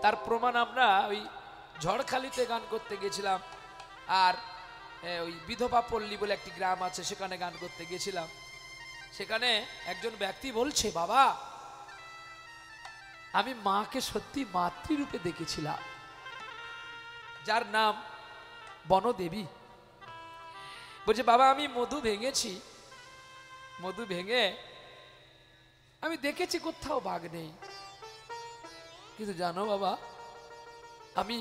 তার প্রমাণ আমরা ওই ঝড়খালিতে গান করতে গেছিলাম, আর ওই বিধবা পল্লী বলে একটি গ্রাম আছে, সেখানে গান করতে গেছিলাম। সেখানে একজন ব্যক্তি বলছে, বাবা আমি মাকে সত্যি মাতৃরূপে দেখেছিলাম, যার নাম বনদেবী। বলছে, বাবা আমি মধু ভেঙেছি, মধু ভেঙে আমি দেখেছি কোথাও বাঘ নেই, কিন্তু জানো বাবা আমি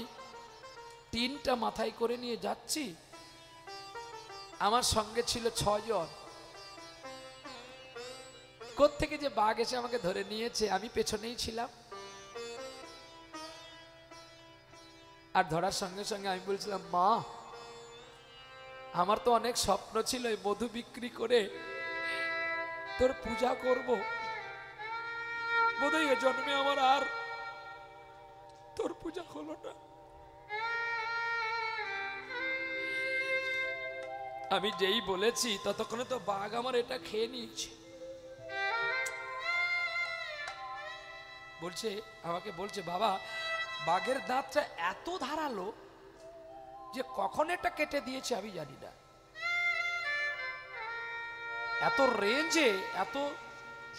টিনটা মাথায় করে নিয়ে যাচ্ছি, আমার সঙ্গে ছিল 6 জন, কোত্থেকে যে বাঘ এসে আমাকে ধরে নিয়েছে, আমি পেছনেই ছিলাম। আর ধরার সঙ্গে সঙ্গে আমি বলছিলাম, মা আমার তো অনেক স্বপ্ন ছিল এই মধু বিক্রি করে তোর পূজা করব, বোধহয় এ জন্মে আমার আর তোর পূজা হলো না। আমি যেই বলেছি ততক্ষণে তো বাঘ আমার এটা খেয়ে নিয়েছে। বলছে, আমাকে বলছে, বাবা বাঘের দাঁতটা এত ধারালো যে কখন এটা কেটে দিয়েছে আমি জানি না, এত রেঞ্জে এত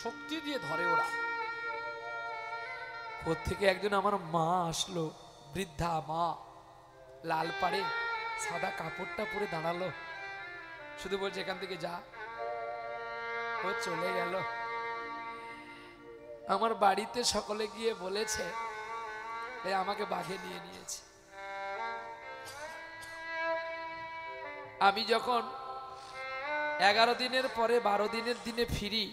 শক্তি দিয়ে ধরে ওরা। কোত্থেকে একজন আমার মা আসলো, বৃদ্ধা মা, লাল পাড়ে সাদা কাপড়টা পরে দাঁড়ালো, শুধু বলছে এখান থেকে যা। ও চলে গেল। আমার বাড়িতে সকলে গিয়ে বলেছে আমাকে বাঘে নিয়ে নিয়েছে। আমি যখন 11 দিনের পরে 12 দিনের দিনে ফিরি,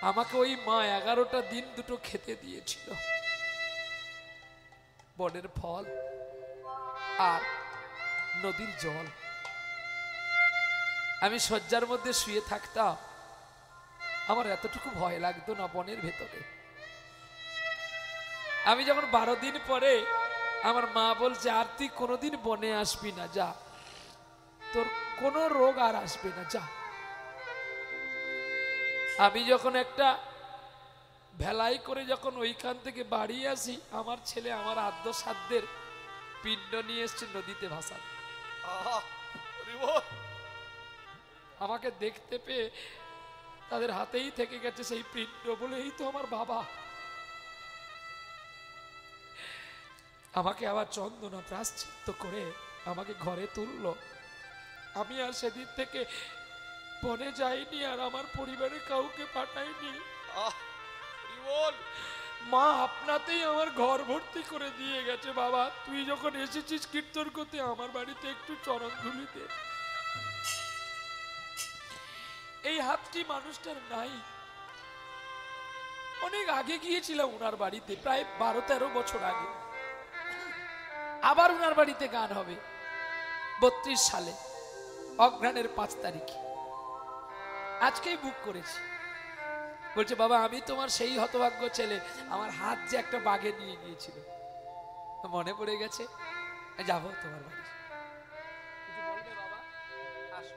আমাকে ওই মা 11টা দিন দুটো খেতে দিয়েছিল, বনের ফল আর নদীর জল। আমি শয্যার মধ্যে শুয়ে থাকতাম, আমার এতটুকু ভয় লাগতো না বনের ভেতরে। আমি যখন 12 দিন পরে আমার মা বলছে, আর তুই কোনোদিন বনে আসবি না, যা, তোর কোনো রোগ আর আসবে না, যা। আমি যখন একটা ভেলাই করে যখন ওইখান থেকে বাড়ি আসি, আমার ছেলে আমার আদ্য সাধ্যের পিণ্ড নিয়ে এসছে নদীতে ভাসা। আমাকে দেখতে পেয়ে তাদের হাতেই থেকে গেছে সেই পিণ্ড, বলে এই তো আমার বাবা। আমাকে আবার চন্দনা প্রায়শ্চিত্ত করে আমাকে ঘরে তুললো। আমি আর সেদিন থেকে বনে যাইনি, আর আমার পরিবারে কাউকে পাঠাইনি। মা আপনাতেই আমার ঘর ভর্তি করে দিয়ে গেছে। বাবা তুই যখন এসেছিস কীর্তন করতে, আমার বাড়িতে একটু চরণ ধুলি দে। এই হাতটি মানুষটার নাই। অনেক আগে গিয়েছিলাম ওনার বাড়িতে, প্রায় 12-13 বছর আগে। আবার ওনার বাড়িতে গান হবে 32 সালে অঘ্রাণের 5 তারিখে। আজকেই বুক করেছি। বলছে, বাবা আমি তোমার সেই হতভাগ্য ছেলে, আমার হাত যে একটা বাঘে নিয়ে গিয়েছিল, মনে পড়ে গেছে, যাবো তোমার বাড়ি। কিছু বলবে বাবা? আসো।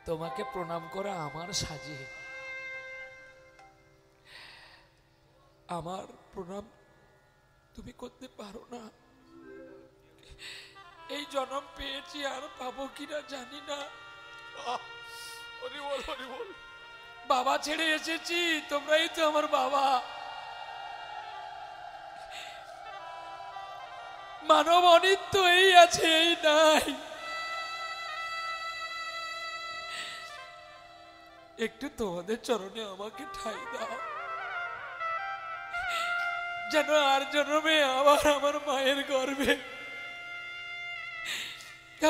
তোমাকে প্রণাম করা আমার সাজে, আমার প্রণাম তুমি করতে পারো না। এই জন্ম পেয়েছি, আর পাবো কিনা জানি না। বাবা ছেড়ে এসেছি, তোমরাই তো আমার বাবা। মানব অনিত্য এই আছে, এই নাই। একটু তোমাদের চরণে আমাকে ঠাঁই দাও। যেন আর জন্মে আবার আমার মায়ের গর্ভে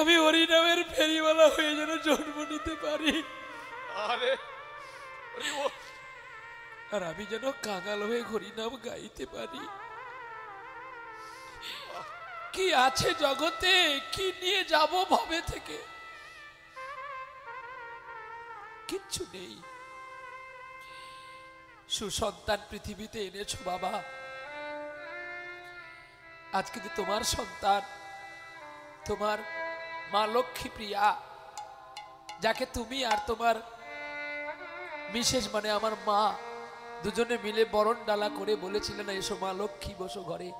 আমি হরিনামের ফেরিওয়ালা হয়ে যেন জন্ম নিতে পারি। আর আমি যেন কাঙাল হয়ে হরিনাম গাইতে পারি। কি আছে জগতে, কি নিয়ে যাব ভবে থেকে? কিচ্ছু নেই। সুসন্তান পৃথিবীতে এনেছো বাবা, আজ কিন্তু তোমার সন্তান, তোমার মা লক্ষ্মী প্রিয়া, যাকে তুমি আর তোমার বিশেষ মানে আমার মা দুজনে মিলে বরণ ডালা করে বলেছিলেন এসো মা লক্ষ্মী বসো ঘরে।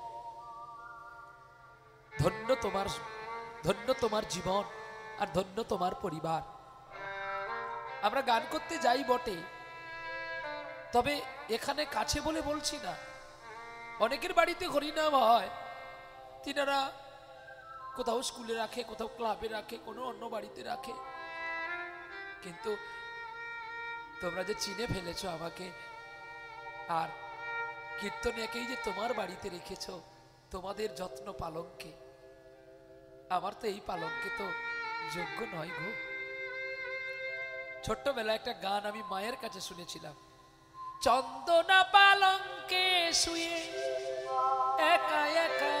ধন্য তোমার, ধন্য তোমার জীবন, আর ধন্য তোমার পরিবার। আমরা গান করতে যাই বটে, তবে এখানে কাছে বলে বলছি না। অনেকের বাড়িতে হরিনাম হয়, তিনারা কোথাও স্কুলে রাখে, কোথাও ক্লাবে রাখে, কোনো অন্য বাড়িতে রাখে। কিন্তু তোমরা যে চিনে ফেলেছো আমাকে, আর কীর্তনিয়াকেই যে তোমার বাড়িতে রেখেছো তোমাদের যত্ন পালনকে, আমার তো এই পালনকে তো যোগ্য নয় গো। ছোট্টবেলায় একটা গান আমি মায়ের কাছে শুনেছিলাম, চন্দনা পালঙ্কে শুয়ে একা একা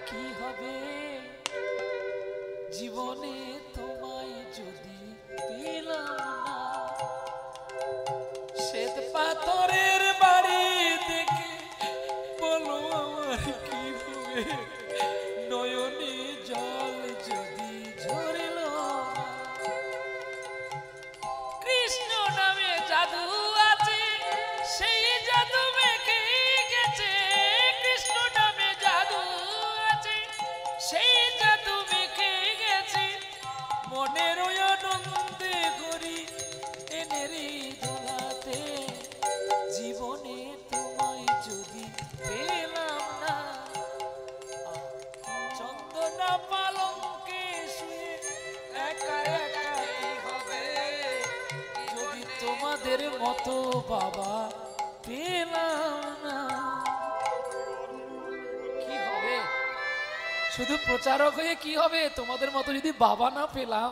কি হবে, জীবনে তোমায় যদি পেলাম না, শ্বেত পাথরের বাড়ি দেখে বলো আমার কি হবে, নয়নে জল যদি ঝরল না। কৃষ্ণ নামে জাদু আছে, সেই জাদু মেখে গেছে, কৃষ্ণ নামে জাদু আছে, সেই জাদু মেখে গেছে, মনের ওই আনন্দে করি এনে রে দোলাতে, জীবনে তোমায় যদি পেলাম না, চন্দনা পালঙ্কে শুয়ে একা একা কি হবে, যদি তোমাদের মতো বাবা পেলাম না। কি হবে? শুধু প্রচারক হয়ে কি হবে, তোমাদের মতো যদি বাবা না পেলাম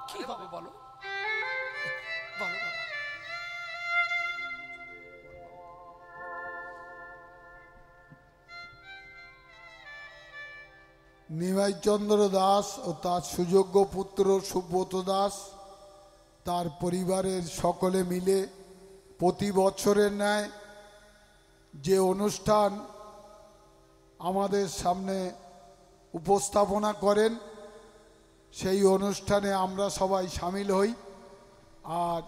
কি হবে বলো, বলো বাবা। নিমাইচন্দ্র দাস ও তার সুযোগ্য পুত্র সুব্রত দাস তার পরিবারের সকলে মিলে প্রতি বছরের ন্যায় যে অনুষ্ঠান আমাদের সামনে উপস্থাপনা করেন, সেই অনুষ্ঠানে আমরা সবাই সামিল হই। আর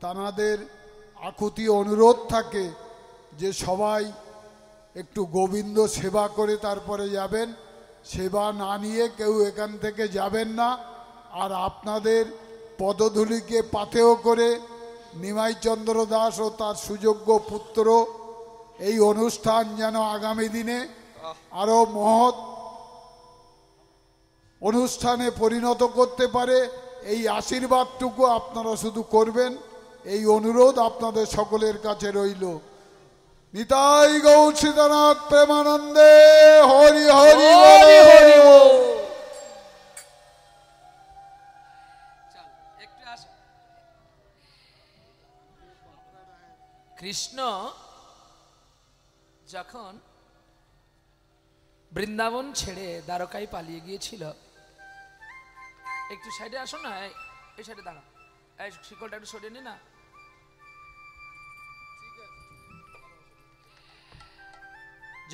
তানাদের আকুতি অনুরোধ থাকে যে সবাই একটু গোবিন্দ সেবা করে তারপরে যাবেন, সেবা না নিয়ে কেউ এখান থেকে যাবেন না। আর আপনাদের পদধূলিকে পাথেয় করে নিমাইচন্দ্র দাস ও তার সুযোগ্য পুত্র এই অনুষ্ঠান যেন আগামী দিনে আরো মহৎ অনুষ্ঠানে পরিণত করতে পারে, এই আশীর্বাদটুকু আপনারা শুধু করবেন, এই অনুরোধ আপনাদের সকলের কাছে রইল। নিতাই গৌর সীতানাথ প্রেমানন্দে হরি হরি হরি হরি। কৃষ্ণ যখন বৃন্দাবন ছেড়ে দ্বারকায় পালিয়ে গিয়েছিল, একটু সাইডে আসো না, এই সাইডে দাঁড়া, এই শিকলটা একটু সরিয়ে নি না।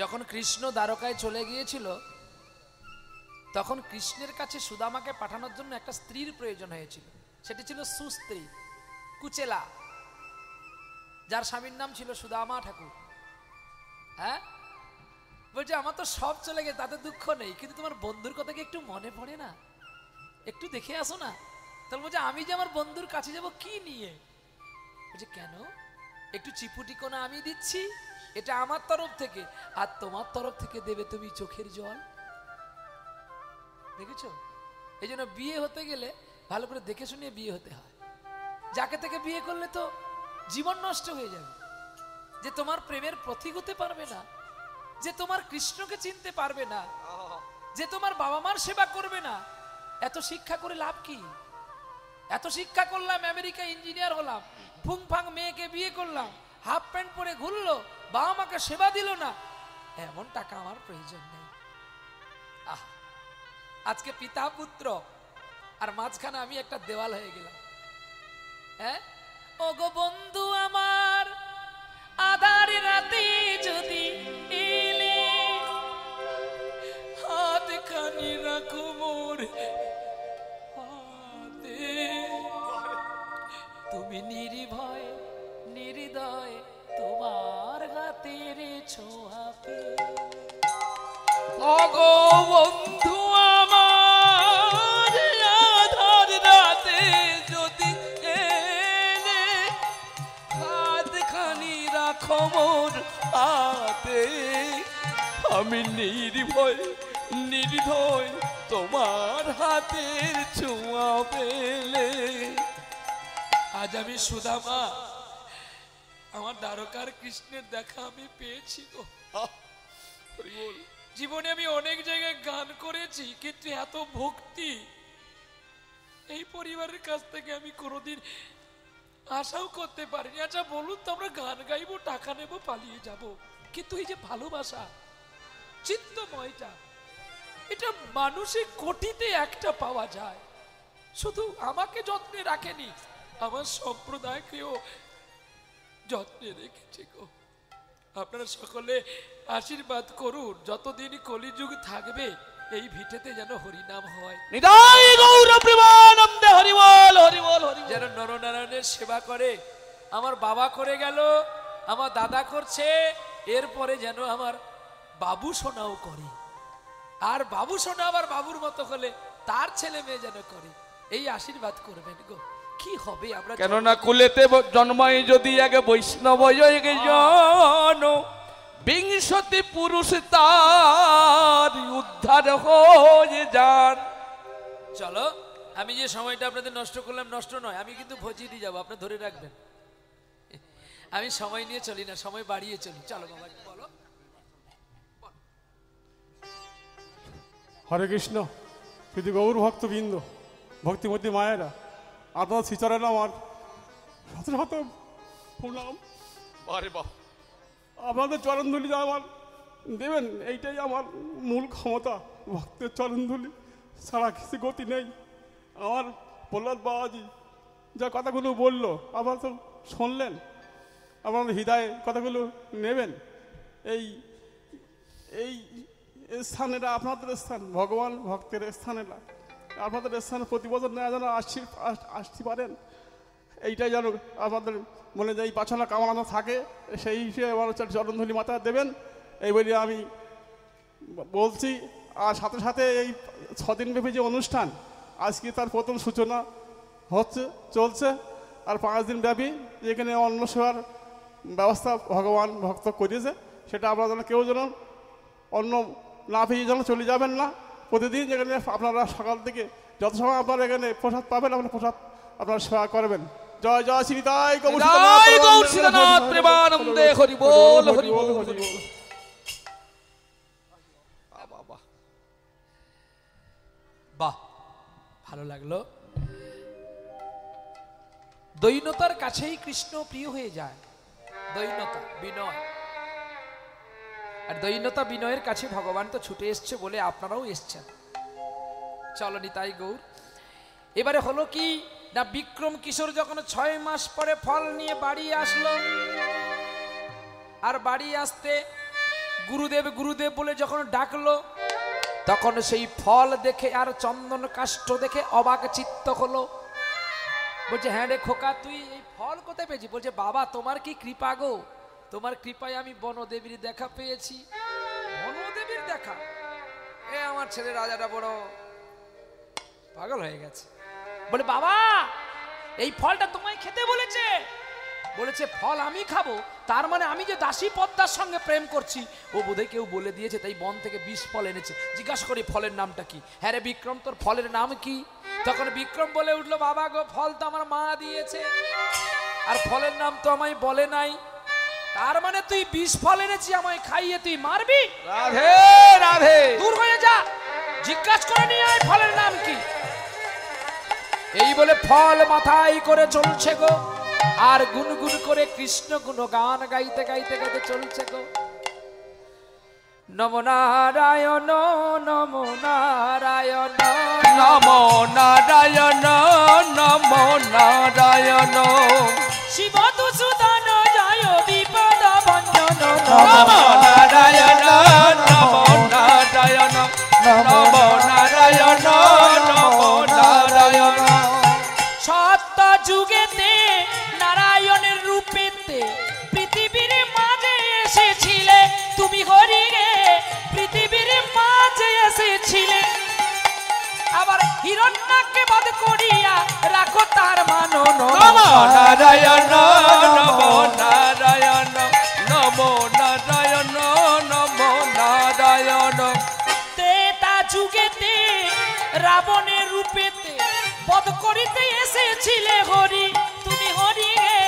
যখন কৃষ্ণ দ্বারকায় চলে গিয়েছিল, তখন কৃষ্ণের কাছে সুদামাকে পাঠানোর জন্য একটা স্ত্রীর প্রয়োজন হয়েছিল। সেটি ছিল সুস্ত্রী, কুচেলা, যার স্বামীর নাম ছিল সুদামা ঠাকুর। হ্যাঁ, বলছে আমার তো সব চলে গেছে, তাতে দুঃখ নেই, কিন্তু তোমার বন্ধুর কথা কি একটু মনে পড়ে না, একটু দেখে আসো না। তাহলে বলছে আমি যে আমার বন্ধুর কাছে যাব কি নিয়ে? বলছে কেন, একটু চিপুটিকোনা আমি দিচ্ছি, এটা আমার তরফ থেকে, আর তোমার তরফ থেকে দেবে তুমি চোখের জল। দেখেছো, এই জন্য বিয়ে হতে গেলে ভালো করে দেখে শুনে বিয়ে হতে হয়। যাকে থেকে বিয়ে করলে তো জীবন নষ্ট হয়ে যাবে, যে তোমার প্রেমের প্রতীক হতে পারবে না, যে তোমার কৃষ্ণকে চিনতে পারবে না, যে তোমার বাবা মার সেবা করবে না? এত শিক্ষা করে লাভ কি? এত শিক্ষা করলাম, আমেরিকা ইঞ্জিনিয়ার হলাম, ফুংফাং মেয়েকে বিয়ে করলাম, হাফ প্যান্ট পরে ঘুরলো, বাবা মাকে সেবা দিল না, এমন টাকা আমার প্রয়োজন নেই। আজকে পিতা পুত্র, আর মাঝখানে আমি একটা দেওয়াল হয়ে গেলাম। হ্যাঁ, ও গো বন্ধু আমার, আধার রাতে যদি এলে, হাত খানি রাখো মোর হাতে, তুমি নির্ভয় নির্দয় তোমার হাতের ছোঁয়াতে। ও গো বন্ধু আমার, আধার রাতে যদি এলে, হাত খানি রাখো মোর হাতে, আমি নির্ভয় নির্দয় তোমার হাতের ছোঁয়া পেলে। আজ আমি সুদামা, আমার দ্বারকার কৃষ্ণের দেখা আমি পেয়েছি গো। জীবনে আমি অনেক জায়গায় গান করেছি, কিন্তু এত ভক্তি এই পরিবারের কাছ থেকে আমি কোনোদিন আশাও করতে পারিনি। আচ্ছা বলুন তো, আমরা গান গাইবো, টাকা নেবো, পালিয়ে যাব, কিন্তু এই যে ভালোবাসা, চিত্তময়টা, এটা মানুষের কোটিতে একটা পাওয়া যায়। শুধু আমাকে যত্নে রাখেনি, আমার সম্প্রদায়কেও যত্নে রেখেছে গো। আপনারা সকলে আশীর্বাদ করুন, যতদিন কলিযুগ থাকবে এই ভিটেতে যেন হরিনাম হয়, নিতাই গৌর প্রেমানন্দে হরি বল হরি বল হরি। যেন নরনারায়ণের সেবা করে। আমার বাবা করে গেল, আমার দাদা করছে, এরপরে যেন আমার বাবু সোনাও করে, আর বাবু সোনা আবার বাবুর মতো হলে তার ছেলে মেয়ে যেন করে। এই আশীর্বাদ করবেন গো। কি হবে আমরা, কেননা কুলেতে জন্মাই যদি আগে বৈষ্ণব জন, বিংশতি পুরুষ তার উদ্ধার হয়ে যান। চলো, আমি যে সময়টা আপনাদের নষ্ট করলাম, নষ্ট নয়, আমি কিন্তু ভজিয়ে দিয়ে যাবো, আপনি ধরে রাখবেন। আমি সময় নিয়ে চলি না, সময় বাড়িয়ে চলি। চলো বাবা, বলো। হরে কৃষ্ণ। শুধু গৌর ভক্তবৃন্দ, ভক্তিমতী মায়েরা, আপনার শ্রীচরণে আমার শত শত প্রণাম। আরে বাহ, আপনাদের চরণধুলি যা আমার দেবেন, এইটাই আমার মূল ক্ষমতা। ভক্তের চরণধুলি ছাড়া কিছু গতি নেই। আমার প্রহ্লাদ বাবাজি যা কথাগুলো বললো, আপনারা তো শুনলেন, আপনাদের হৃদয়ে কথাগুলো নেবেন। এই এই স্থানেরা আপনাদের স্থান, ভগবান ভক্তের স্থানেরা আপনাদের স্থানে প্রতি বছর নেওয়া যেন আসতে পারেন, এইটাই যেন আপনাদের মনে যে এই পাছনা কামনা থাকে, সেই হিসেবে আমার চরণধুলি মাথা দেবেন, এই বলে আমি বলছি। আর সাথে সাথে এই 6 দিনব্যাপী যে অনুষ্ঠান, আজকে তার প্রথম সূচনা হচ্ছে, চলছে। আর 5 দিন ব্যাপী যেখানে অন্ন সেবার ব্যবস্থা ভগবান ভক্ত করেছে, সেটা আপনারা যেন কেউ যেন অন্ন না পেয়ে যেন চলে যাবেন না। প্রতিদিন যেখানে আপনারা সকাল থেকে যত সময় আপনারা এখানে প্রসাদ পাবেন, আপনারা প্রসাদ আপনারা সেবা করবেন। জয় জয় শ্রী নিতাই গৌর সীতানাথ প্রেমানন্দে হরি বল হরি বল হরি বল। বাহ, ভালো লাগলো। দৈন্যতার কাছেই কৃষ্ণ প্রিয় হয়ে যায়। দৈন্যতা, বিনয়, আর দৈন্যতা বিনয়ের কাছে ভগবান তো ছুটে এসছে বলে আপনারাও এসছেন। চলো নিতাই গৌর। এবারে হলো কি না, বিক্রম কিশোর যখন 6 মাস পরে ফল নিয়ে বাড়ি আসলো, আর বাড়ি আসতে গুরুদেব গুরুদেব বলে যখন ডাকলো, তখন সেই ফল দেখে আর চন্দন কাষ্ঠ দেখে অবাক চিত্ত হলো। বলছে, হ্যাঁ রে খোকা, তুই এই ফল কোথায় পেয়েছি? বলছে, বাবা তোমার কি কৃপা গো, তোমার কৃপায় আমি বনদেবীর দেখা পেয়েছি। বনদেবীর দেখা? এ আমার ছেলে রাজাটা বড় পাগল হয়ে গেছে। বলে, বাবা এই ফলটা তোমায় খেতে বলেছে। বলেছে, ফল আমি খাবো? তার মানে আমি যে দাসী পদ্মার সঙ্গে প্রেম করছি, ও বোধহয় কেউ বলে দিয়েছে, তাই বন থেকে 20 ফল এনেছে। জিজ্ঞাসা করি ফলের নামটা কি? হ্যাঁ রে বিক্রম, তোর ফলের নাম কি? তখন বিক্রম বলে উঠলো, বাবা গো, ফল তো আমার মা দিয়েছে, আর ফলের নাম তো আমায় বলে নাই। তার মানে তুই বিষ ফল এনেছি আমায় খাইয়ে তুই মারবি? রাধে রাধে। দূর হয়ে যা, জিজ্ঞাসা করে নিয়ে আয় ফলের নাম কি। এই বলে ফল মাথায় করে চলছে গো, আর গুনগুন করে কৃষ্ণ গুণগান গাইতে গাইতে গাইতে চলছে গো। নমো নারায়ণ নমো নারায়ণ নমো নারায়ণ নমো নারায়ণ। শিব দুসুদন জয় বিপদ ভঞ্জন নমো নারায়ণ নমো নারায়ণ নমো নারায়ণ নমো নারায়ণ। সত্য যুগেতে নারায়ণের রূপেতে পৃথিবীর মাঝে এসেছিলে তুমি হরি রে, পৃথিবীর মাঝে এসেছিলে। আবার হিরণ্যকে বধ করিয়া রাখো তার মান। নমো নারায়ণ নমো নারায়ণ নমো নারায়ণ নমো নারায়ণ। ত্রেতা যুগেতে রাবণের রূপেতে বধ করিতে এসেছিলে হরি, তুমি হরি রে,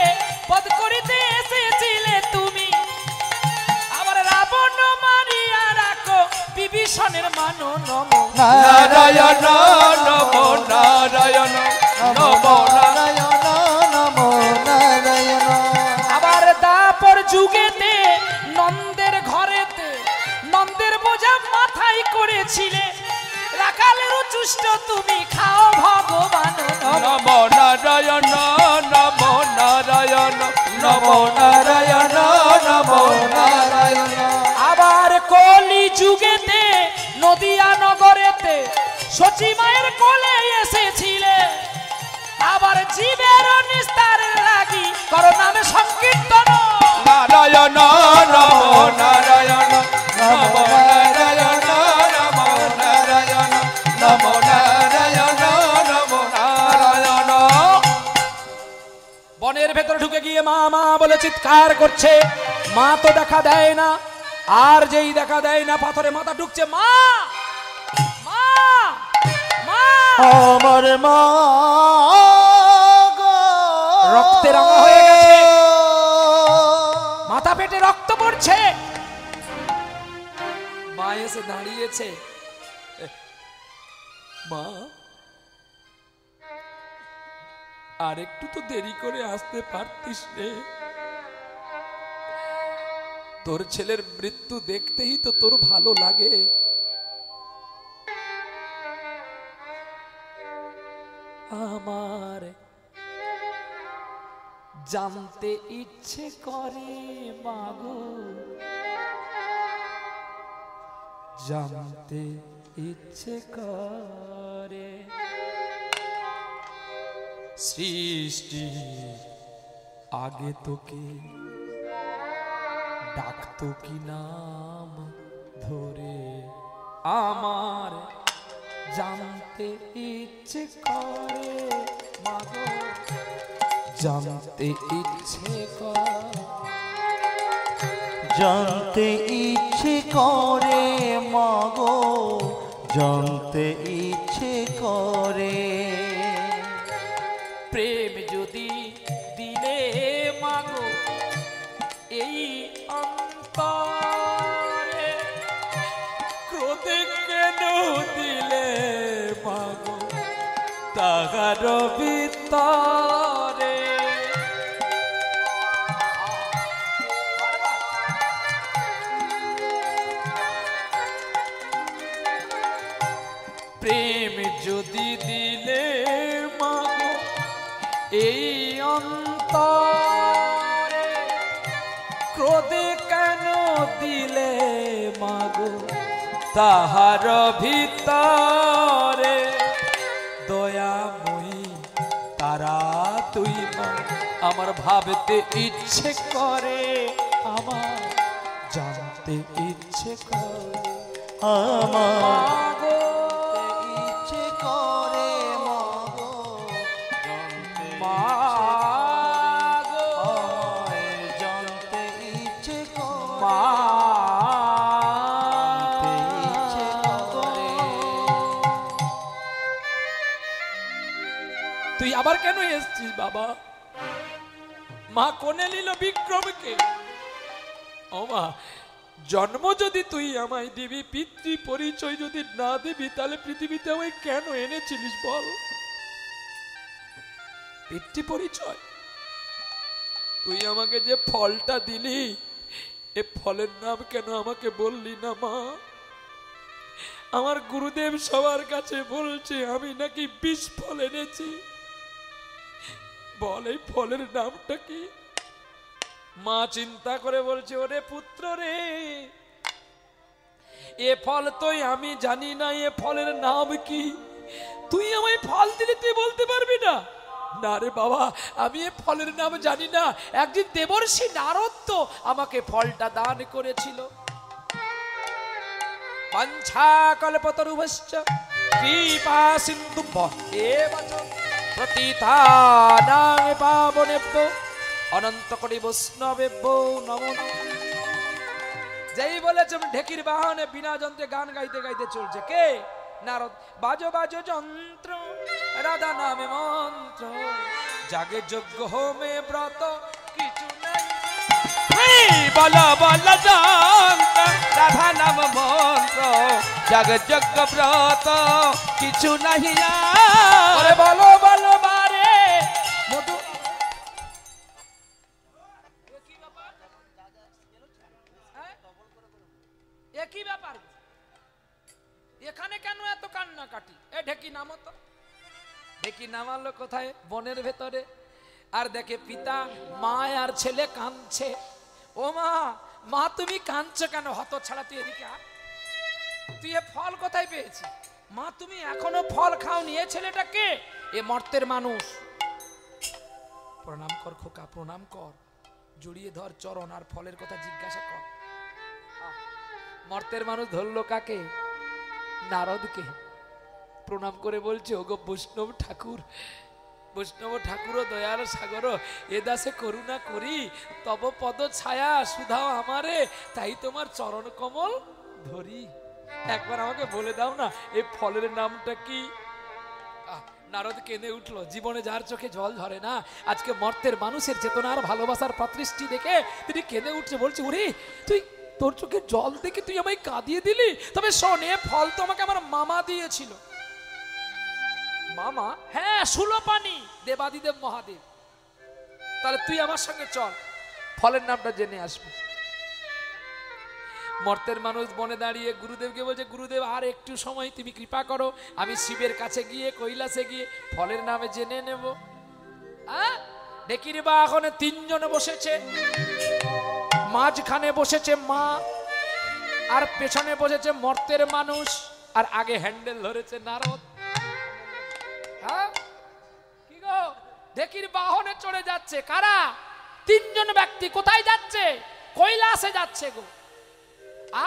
বধ করিতে এসেছিলে তুমি। আবার রাবণ মারিয়া রাখো বিভীষণের মান। নমো নারায়ণ নমো নারায়ণ নমো নারায়ণ নমো নারায়ণ। আবার দাপর যুগেতে নন্দের ঘরেতে নন্দের বোঝা মাথায় করেছিলে, রাখালের চুষ্ট তুমি খাও ভগবান। নমো নারায়ণ নমো নারায়ণ নমো নারায়ণ নমো নারায়ণ। আবার কলি যুগেতে নদিয়া নগরেতে সচী মায়ের কোলে এসেছিলে। আবার জীবের নিস্তার লাগি করো নামে সংকীর্তন। নারায়ণ নমো নারায়ণ নমো নারায়ণ নমো নারায়ণ নমো নারায়ণ নমো নারায়ণ। বনের ভেতর ঢুকে গিয়ে মা মা বলে চিৎকার করছে, মা তো দেখা দেয় না। আর যেই দেখা দেয় না পাথরে মাথা ঢুকছে, মা মা মা, আমার মা রক্তে রাঙা হয়ে গেছে, মাথা পেটে রক্ত পড়ছে। মা এসে দাঁড়িয়েছে, মা আর একটু তো দেরি করে আসতে পারতিস রে, তোর ছেলের মৃত্যু দেখতেই তো তোর ভালো লাগে। আমার জানতে ইচ্ছে করে মাগো, জানতে ইচ্ছে করে সৃষ্টি আগে তোকে ডাকতো কি নাম ধরে। আমার জানতে ইচ্ছে করে মাগো, জানতে ইচ্ছে করে, জানতে ইচ্ছে করে মাগো, জানতে ইচ্ছে করে। প্রেম যদি দিলে মাগো এই অন্তরে, ক্রোধে কেন দিলে মাগো তাহার ভিতরে। প্রেম যদি দিলে মাগো এই অন্তরে, ক্রোধে কেন দিলে মাগো তাহার ভিতরে। দয়াময়ী তারা তুই মা, আমার ভাবতে ইচ্ছে করে, আমার জানতে ইচ্ছে করে, আমার ইচ্ছে করে মাগো, মাগো জানতে ইচ্ছে করে, মাগো ইচ্ছে করে। তুই আবার কেন এসছিস বাবা? মা কোনে নিল বিক্রমকে, ও মা, জন্ম যদি তুই আমায় দিবি, পিতৃ পরিচয় যদি না দিবি, তাহলে পৃথিবীতে আমায় কেন এনেছিলিস বল? পিতৃ পরিচয়, তুই আমাকে যে ফলটা দিলি, এ ফলের নাম কেন আমাকে বললি না মা? আমার গুরুদেব সবার কাছে বলছে আমি নাকি বিষ ফল এনেছি। বল এই ফলের নামটা কি? মা চিন্তা করে বলছে, ওরে পুত্র রে, এ ফল তুই আমি জানি না, এ ফলের নাম কি? তুই আমায় ফল দিলি, তুই বলতে পারবি না? না রে বাবা, আমি এ ফলের নাম জানি না। একদিন দেবর্ষি নারদ তো আমাকে ফলটা দান করেছিল। পঞ্চা কল্পতরুভশ্চ কৃপা সিন্ধুভ্যেব চ প্রতিতানাং পাবনেভ্যো অনন্ত কোটি বৈষ্ণবেভ্যো নমো নমঃ। যেই বলেছে ঢেকির বাহনে বিনা যন্ত্রে গান গাইতে গাইতে চলছে কে? নারদ। বাজো বাজো যন্ত্র, রাধা নামে মন্ত্র, জাগে যজ্ঞ হোমে ব্রত কিছু নাই। বল বল যন্ত্র, রাধা নাম মন্ত্র, জগ যজ্ঞ ব্রত কিছু নাহি। আরে বলো বলো বারে মধু। একই ব্যাপার, এখানে কেন এত কান্নাকাটি? এ ঢেকি নামো তো। ঢেকি নামালো কোথায়? বনের ভেতরে। আর দেখে পিতা, মা আর ছেলে কাঁদছে। ও মা, মা তুমি কাঁদছো কেন? হত ছাড়া, তুই এদিকে আয়। তুই এ ফল কোথায় পেয়েছি? মা তুমি এখনো ফল খাওনি। এ ছেলেটা কে? এ মর্তের মানুষ। প্রণাম কর খোকা, প্রণাম কর, জড়িয়ে ধর চরণ, আর ফলের কথা জিজ্ঞাসা কর। মর্তের মানুষ ধরলো কাকে? নারদকে। প্রণাম করে বলছে, ওগো বৈষ্ণব ঠাকুর, বৈষ্ণব ঠাকুর দয়াল সাগর, এ দাসে করুণা করি, তব পদ ছায়া সুধাও আমারে, তাই তোমার চরণ কমল ধরি। একবার আমাকে বলে দাও না, এই ফলের নামটা কি? নারদ কেঁদে উঠলো। জীবনে যার চোখে জল ঝরে না, আজকে মর্তের মানুষের চেতনার ভালোবাসার প্রতিষ্ঠি দেখে তিনি কেঁদে উঠছে। বলছে, ওরে তুই, তোর চোখে জল দেখে তুই আমায় কাঁদিয়ে দিলি। তবে শোন, এ ফল তো আমাকে আমার মামা দিয়েছিল। মামা? হ্যাঁ, সুলোপানি, দেবাদিদেব মহাদেব। তাহলে তুই আমার সঙ্গে চল, ফলের নামটা জেনে আসবি। মর্তের মানুষ বনে দাঁড়িয়ে গুরুদেবকে বলছে, গুরুদেব আর একটু সময় তুমি কৃপা করো, আমি শিবের কাছে গিয়ে কৈলাসে গিয়ে ফলের নামে জেনে নেব। ঢেকির বাহনে তিনজনে বসেছে। মাঝখানে বসেছে মা, আর পেছনে বসেছে মর্তের মানুষ, আর আগে হ্যান্ডেল ধরেছে নারদ। কি গো, ঢেকির বাহনে চড়ে যাচ্ছে কারা? তিনজন ব্যক্তি। কোথায় যাচ্ছে? কৈলাসে যাচ্ছে গো।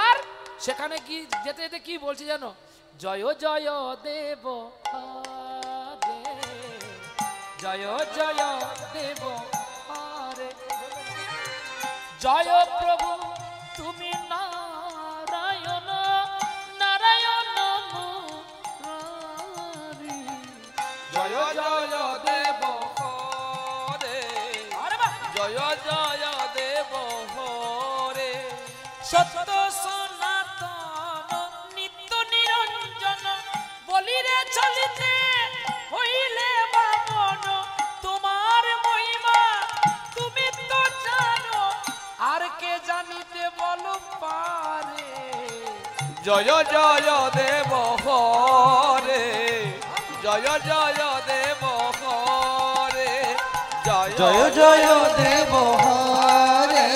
আর সেখানে কি যেতে যেতে কি বলছে জানো? জয় জয় দেব হরে, জয় জয় দেব হরে, জয় প্রভু তুমি নারায়ণ, নারায়ণ মুরারি, জয় জয় দেব হরে, জয় জয় দেব হরে, সত্য সনাতন নিত্য নিরঞ্জন, বলিরে চলিতে হইলে বামন, তোমার মহিমা তুমি তো জানো, আর কে জানিতে বলো পারে। জয় জয় দেব হরে, জয় জয় দেব হরে, জয় জয় দেব হরে,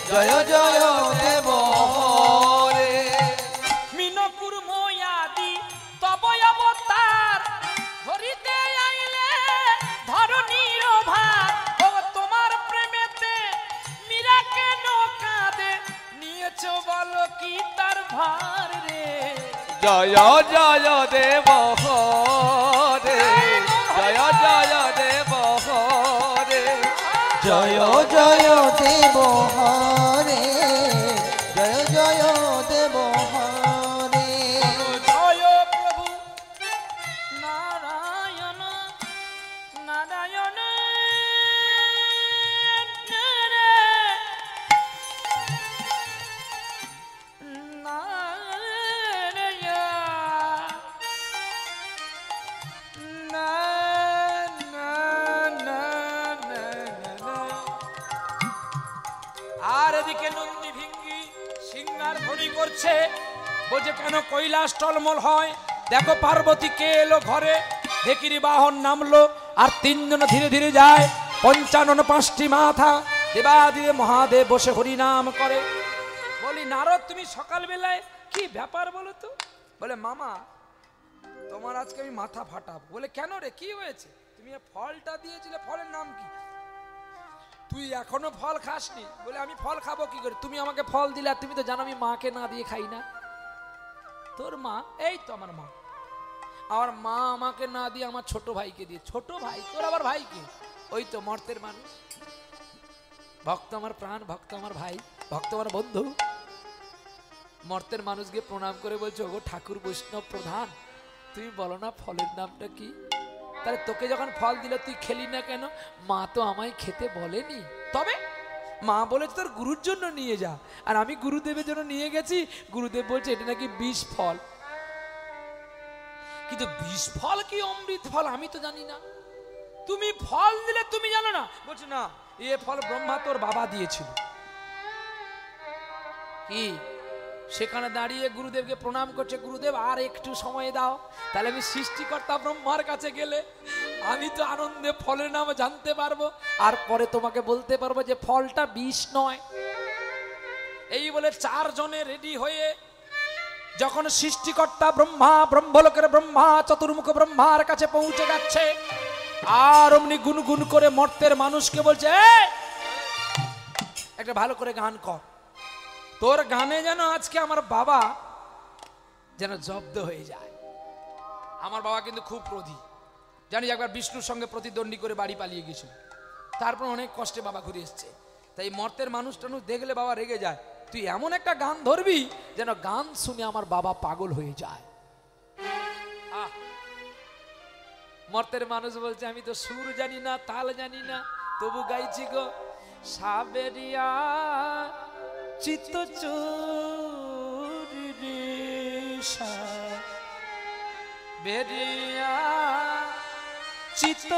জয় জয় দেব হরে। মিনকুর ময়াদি তব অবতার, ধরিতে আইলে ধরণীর ভার, ও তোমার প্রেমেতে মীরা কেন কাঁদে, নিয়েছো বলো কি তার ভার রে। জয় জয় দেব হরে, জয় জয় দেব হরে, জয় জয় দেব হরে, জয় জয় দেব হরে। জয় প্রভু নারায়ণ, নারায়ণ গলার ধ্বনি করছে, বলছে কেন কৈলাস টলমল হয়? দেখো পার্বতী কে এলো ঘরে, ঢেকিরি বাহন নামলো, আর তিনজন ধীরে ধীরে যায়, ৫৫টি মাথা, দেবাদিদেব মহাদেব বসে হরিনাম করে। বলি নারদ তুমি সকালবেলায় কি ব্যাপার বলো তো? বলে মামা তোমার আজকে আমি মাথা ফাটাবো। বলে কেন রে, কি হয়েছে? তুমি ফলটা দিয়েছিলে, ফলের নাম কি? তুই এখনো ফল খাসনি। বলে আমি ফল খাবো কি করে? তুমি আমাকে ফল দিলে, আর তুমি তো জানো আমি মাকে না দিয়ে খাই না। তোর মা? এই তো আমার মা। আমার মা আমাকে না দিয়ে আমার ছোট ভাইকে দিয়ে। ছোট ভাই? তোর আবার ভাই কি? ওই তো মর্তের মানুষ, ভক্ত আমার প্রাণ, ভক্ত আমার ভাই, ভক্ত আমার বন্ধু। মর্তের মানুষকে প্রণাম করে বলছো, ওগো ঠাকুর বৈষ্ণব প্রধান, তুমি বলো না ফলের নামটা কি? তাহলে তোকে যখন ফল দিল তুই খেলি না কেন? মা তো আমায় খেতে বলেনি। তবে মা বলেছে তোর গুরুর জন্য নিয়ে যা, আর আমি গুরুদেবের জন্য নিয়ে গেছি। গুরুদেব বলছে এটা নাকি বিষ ফল। কিন্তু বিষ ফল কি অমৃত ফল আমি তো জানি না। তুমি ফল দিলে তুমি জানো না? বলছে না, এ ফল ব্রহ্মা তোর বাবা দিয়েছিল। কি? সেখানে দাঁড়িয়ে গুরুদেবকে প্রণাম করছে, গুরুদেব আর একটু সময় দাও, তাহলে আমি সৃষ্টিকর্তা ব্রহ্মার কাছে গেলে আমি তো আনন্দে ফলের নাম জানতে পারবো, আর পরে তোমাকে বলতে পারবো যে ফলটা বিষ নয়। এই বলে চারজনে রেডি হয়ে যখন সৃষ্টিকর্তা ব্রহ্মা, ব্রহ্মলোকের ব্রহ্মা, চতুর্মুখ ব্রহ্মার কাছে পৌঁছে যাচ্ছে, আর অমনি গুনগুন করে মর্তের মানুষকে বলছে, একটা ভালো করে গান কর, তোর গানে যেন আজকে আমার বাবা যেন জব্দ হয়ে যায়। আমার বাবা কিন্তু খুব ক্রোধী, জানি একবার বিষ্ণুর সঙ্গে প্রতিদ্বন্দ্বী করে বাড়ি পালিয়ে গেছিল, তারপর অনেক কষ্টে বাবা ঘুরে এসছে। তাই মর্তের মানুষ টানুষ দেখলে বাবা রেগে যায়। তুই এমন একটা গান ধরবি যেন গান শুনে আমার বাবা পাগল হয়ে যায়। মর্তের মানুষ বলছে, আমি তো সুর জানি না, তাল জানি না, তবু গাইছি গো। সাবেরিয়া চিত্ত চুরি বেরিয়া চিত্ত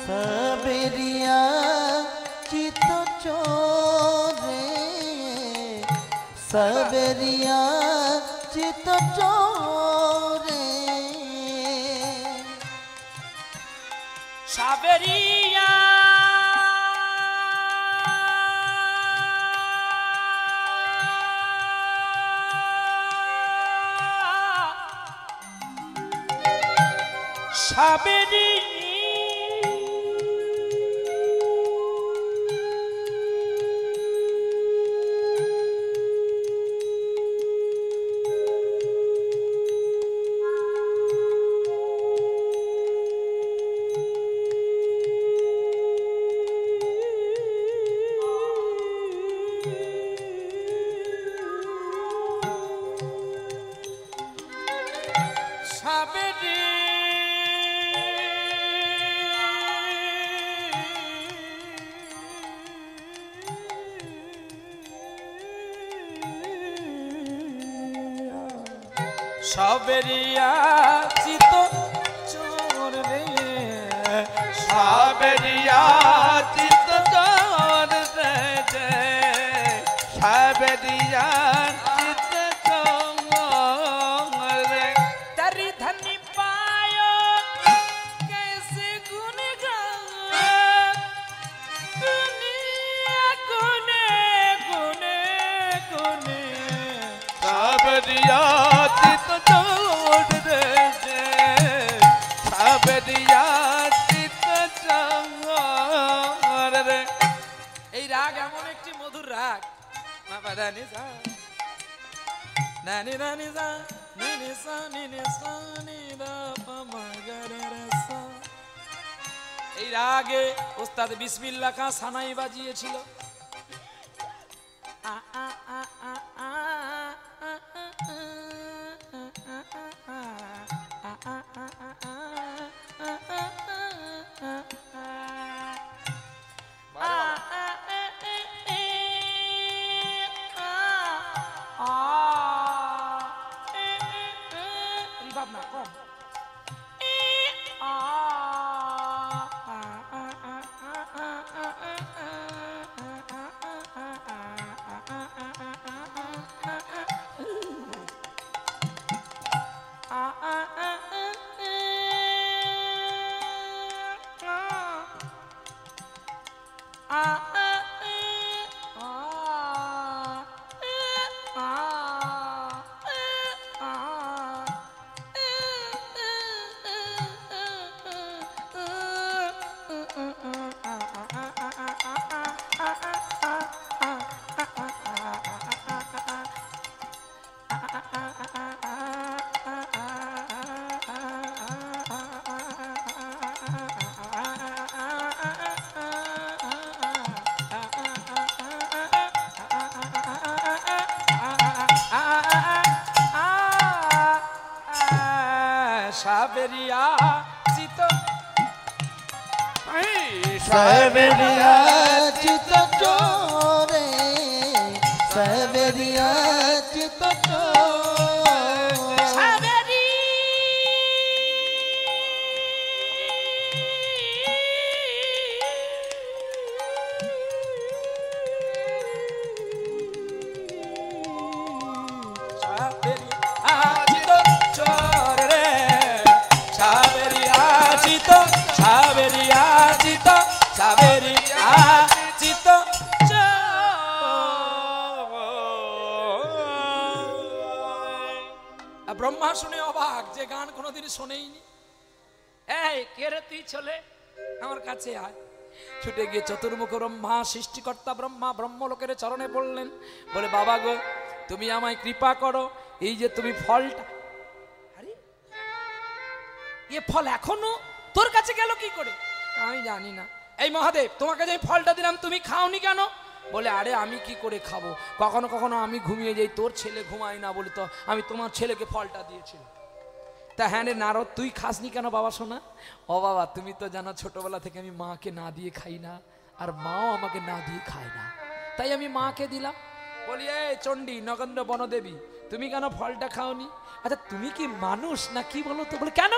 সাবেরিয়া চিত্ত চোরে, সাবেরিয়া চিত্ত চোরে, সাবেরিয়া সাবেরি সাবেরি সাবেরিয়া চিত চোর রে, সাবেরিয়া চিত্ত চোর রে, সাবেরিয়া চিত্ত চোর রে, তারি ধনি পাयो कैसे गुन गाए, दुनिया गुने गुने गुने। সাবেরিয়া চিত্ত চোর রে, সাবেরিয়া চিত্ত চোর রে। এই রাগ এমন একটি মধুর রাগ, নানি নানি সা নিনি সা নিনি সা নি দা পা মা গা রে রে সা। এই রাগে ওস্তাদ বিসমিল্লাহ খান সানাই বাজিয়েছিল। আ আ আ আ আ সাবেরিয়া চিত সাবেরিয়া চিত চোরে সাবেরিয়া চিত চোরে সাবেরি ব্রহ্মা শুনে অবাক, যে গান কোনোদিন শোনেইনি। এই কে রে তুই ছেলে, আমার কাছে আয়। ছুটে গিয়ে চতুর্মুখ ব্রহ্মা, সৃষ্টিকর্তা ব্রহ্মা ব্রহ্মলোকের চরণে পড়লেন, বলে বাবা গো তুমি আমায় কৃপা করো, এই যে তুমি ফলটা, আরে এ ফল এখনো তোর কাছে গেল কি করে? আমি জানি না। এই মহাদেব, তোমাকে যে ফলটা দিলাম তুমি খাওনি কেন? বলে আরে আমি কি করে খাবো, কখনো কখনো আমি ঘুমিয়ে যাই, তোর ছেলে ঘুমায় না বলে তো আমি তোমার ছেলেকে ফলটা দিয়েছিলাম। তা হ্যাঁ রে নারদ, তুই খাসনি কেন বাবা সোনা? ও বাবা তুমি তো জানো ছোটবেলা থেকে আমি মাকে না দিয়ে খাই না, আর মাও আমাকে না দিয়ে খায় না, তাই আমি মাকে দিলাম। বলি এই চণ্ডী নগেন্দ্র বনদেবী, তুমি কেন ফলটা খাওনি? আচ্ছা তুমি কি মানুষ না কি বলো তো? বলে কেন?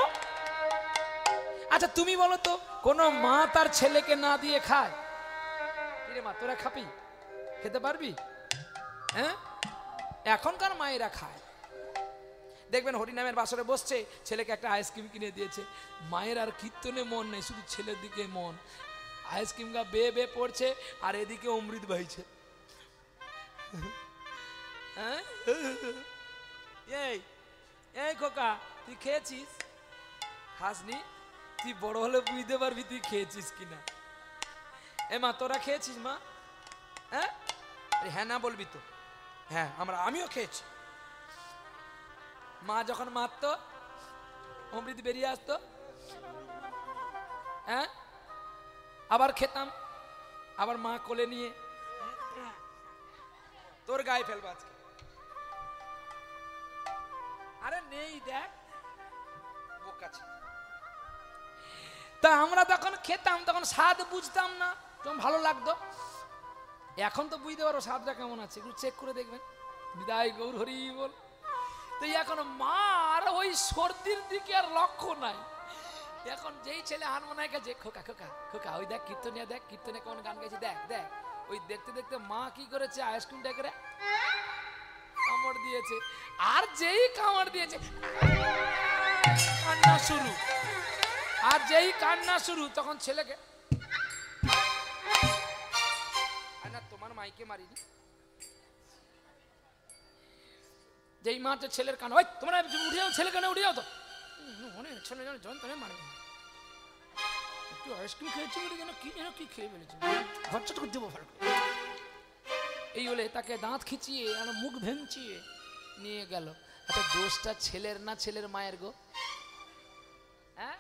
আচ্ছা তুমি বলো তো, কোনো মা তার ছেলেকে না দিয়ে খায়? রে মা তোরা খাবি, খেতে পারবি? হ্যাঁ, এখনকার মায়েরা খায়। দেখবেন হরিনামের বাসরে বসছে, ছেলেকে একটা আইসক্রিম কিনে দিয়েছে, মায়ের আর কীর্তনে মন নেই, শুধু ছেলের দিকে মন। আইসক্রিম গা বে বে পড়ছে, আর এদিকে অমৃত বইছে। হ্যাঁ এই এই খোকা তুই খেয়েছিস? খাসনি? তুই বড় হলে বুঝতে পারবি তুই খেয়েছিস কিনা। এ মা তোরা খেয়েছিস মা? হ্যাঁ হ্যাঁ না বলবি তো? হ্যাঁ আমিও খেয়েছি। মা যখন মারতো অমৃত বেরিয়ে আসতো, হ্যাঁ আবার খেতাম, আবার মা কোলে নিয়ে তোর গায়ে ফেলবো আজকে। আরে নেই দেখ বোকাছে। তা আমরা তখন খেতাম, তখন স্বাদ বুঝতাম না, তখন ভালো লাগতো। এখন তো বুঝতে পারো স্বাদটা কেমন আছে, একটু চেক করে দেখবেন। বিদায় গৌর হরি বল। তো এখন মার ওই সর্দির দিকে আর লক্ষ্য নাই। এখন যেই ছেলে হারমোনিয়াম গাইছে, খোকা খোকা খোকা ওই দেখ কীর্তনিয়া, দেখ কীর্তনে কেমন গান গাইছে, দেখ দেখ। ওই দেখতে দেখতে মা কি করেছে, আইসক্রিমটা করে কামড় দিয়েছে, আর যেই কামড় দিয়েছে কান্না শুরু, আর যেই কান্না শুরু তখন ছেলেকে, না তোমার মাইকে মারিনি, যেই মাঠে ছেলের কান, ওই তোমরা উঠে যাও, ছেলে কানে উঠে যাও তো, ছেলে যেন যন্ত্রণে মারবে, একটু আইসক্রিম খেয়েছি বলে যেন কি খেয়ে ফেলেছে, খরচা করে দেবো ভালো। এই বলে তাকে দাঁত খিচিয়ে আর মুখ ভেঙচিয়ে নিয়ে গেল। আচ্ছা দোষটা ছেলের না ছেলের মায়ের গো? হ্যাঁ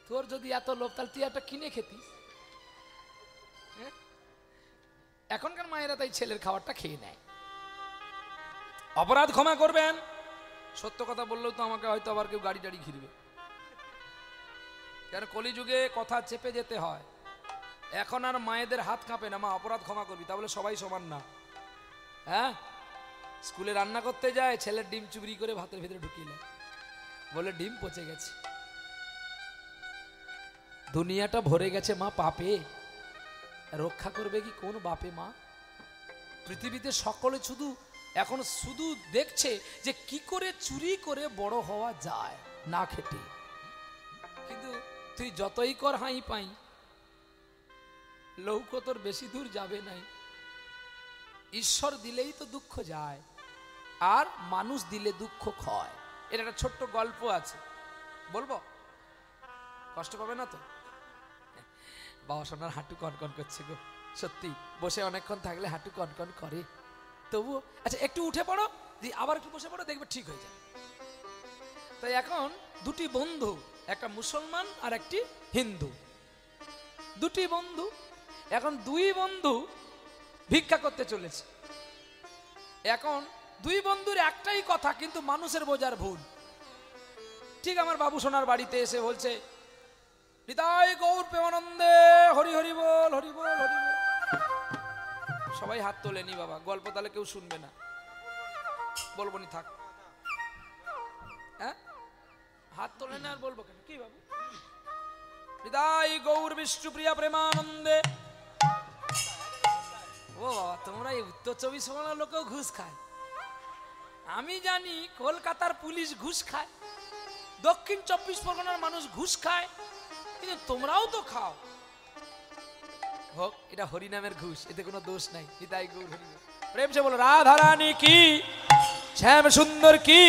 তোর যদি এত লোভ, তাহলে তুই একটা কিনে খেতিস। এখনকার মায়েরা তাই ছেলের খাবারটা খেয়ে নেয়। অপরাধ ক্ষমা করবেন, সত্য কথা বললেও তো আমাকে হয়তো আবার কেউ গাড়ি টাড়ি ঘিরবে, কারণ কলিযুগে কথা চেপে যেতে হয়। এখন আর মায়েদের হাত কাঁপে না, মা অপরাধ ক্ষমা করবি, তা বলে সবাই সমান না। হ্যাঁ স্কুলে রান্না করতে যায়, ছেলের ডিম চুরি করে ভাতের ভেতরে ঢুকিয়ে নেয়, বলে ডিম পচে গেছে। দুনিয়াটা ভরে গেছে মা পাপে, রক্ষা করবে কি কোন বাপে মা? পৃথিবীতে সকলে শুধু এখন শুধু দেখছে যে কি করে চুরি করে বড় হওয়া যায় না খেটে, কিন্তু তুই যতই কর হাই পাই, লৌকো তোর বেশি দূর যাবে নাই। ঈশ্বর দিলেই তো দুঃখ যায়, আর মানুষ দিলে দুঃখ ক্ষয়। এর একটা ছোট্ট গল্প আছে, বলবো? কষ্ট পাবে না তো? বাবা সোনার হাঁটু কনকন করছে গো, সত্যি বসে অনেকক্ষণ থাকলে হাঁটু কনকন করে, তবু আচ্ছা একটু উঠে পড়ো, আবার একটু বসে পড়ো, দেখবে ঠিক হয়ে যাবে। তাই এখন দুটি বন্ধু, একটা মুসলমান আর একটি হিন্দু, দুটি বন্ধু, এখন দুই বন্ধু ভিক্ষা করতে চলেছে। এখন দুই বন্ধুর একটাই কথা, কিন্তু মানুষের বোঝার ভুল। ঠিক আমার বাবু সোনার বাড়িতে এসে বলছে, নিতাই গৌর প্রেমানন্দে হরি হরি বল, হরি বল, হরি বল। সবাই হাত তোলেনি বাবা, গল্প তাহলে কেউ শুনবে না, বলবো নি, থাক। হ্যাঁ, হাত তোলে না আর বলবো কেন? কি বাবু? নিতাই গৌর বিষ্ণুপ্রিয়া প্রেমানন্দে। ও বাবা, তোমরা এই উত্তর 24 পরগনার লোকেও ঘুষ খায়? আমি জানি কলকাতার পুলিশ ঘুষ খায়, দক্ষিণ 24 পরগনার মানুষ ঘুষ খায়, কিন্তু তোমরাও তো খাও। হোক, এটা হরিনামের ঘুষ, এতে কোনো দোষ নাই। নিতাই গৌর হরি বল। প্রেম সে বলো রাধা রানী কি, শ্যাম সুন্দর কি,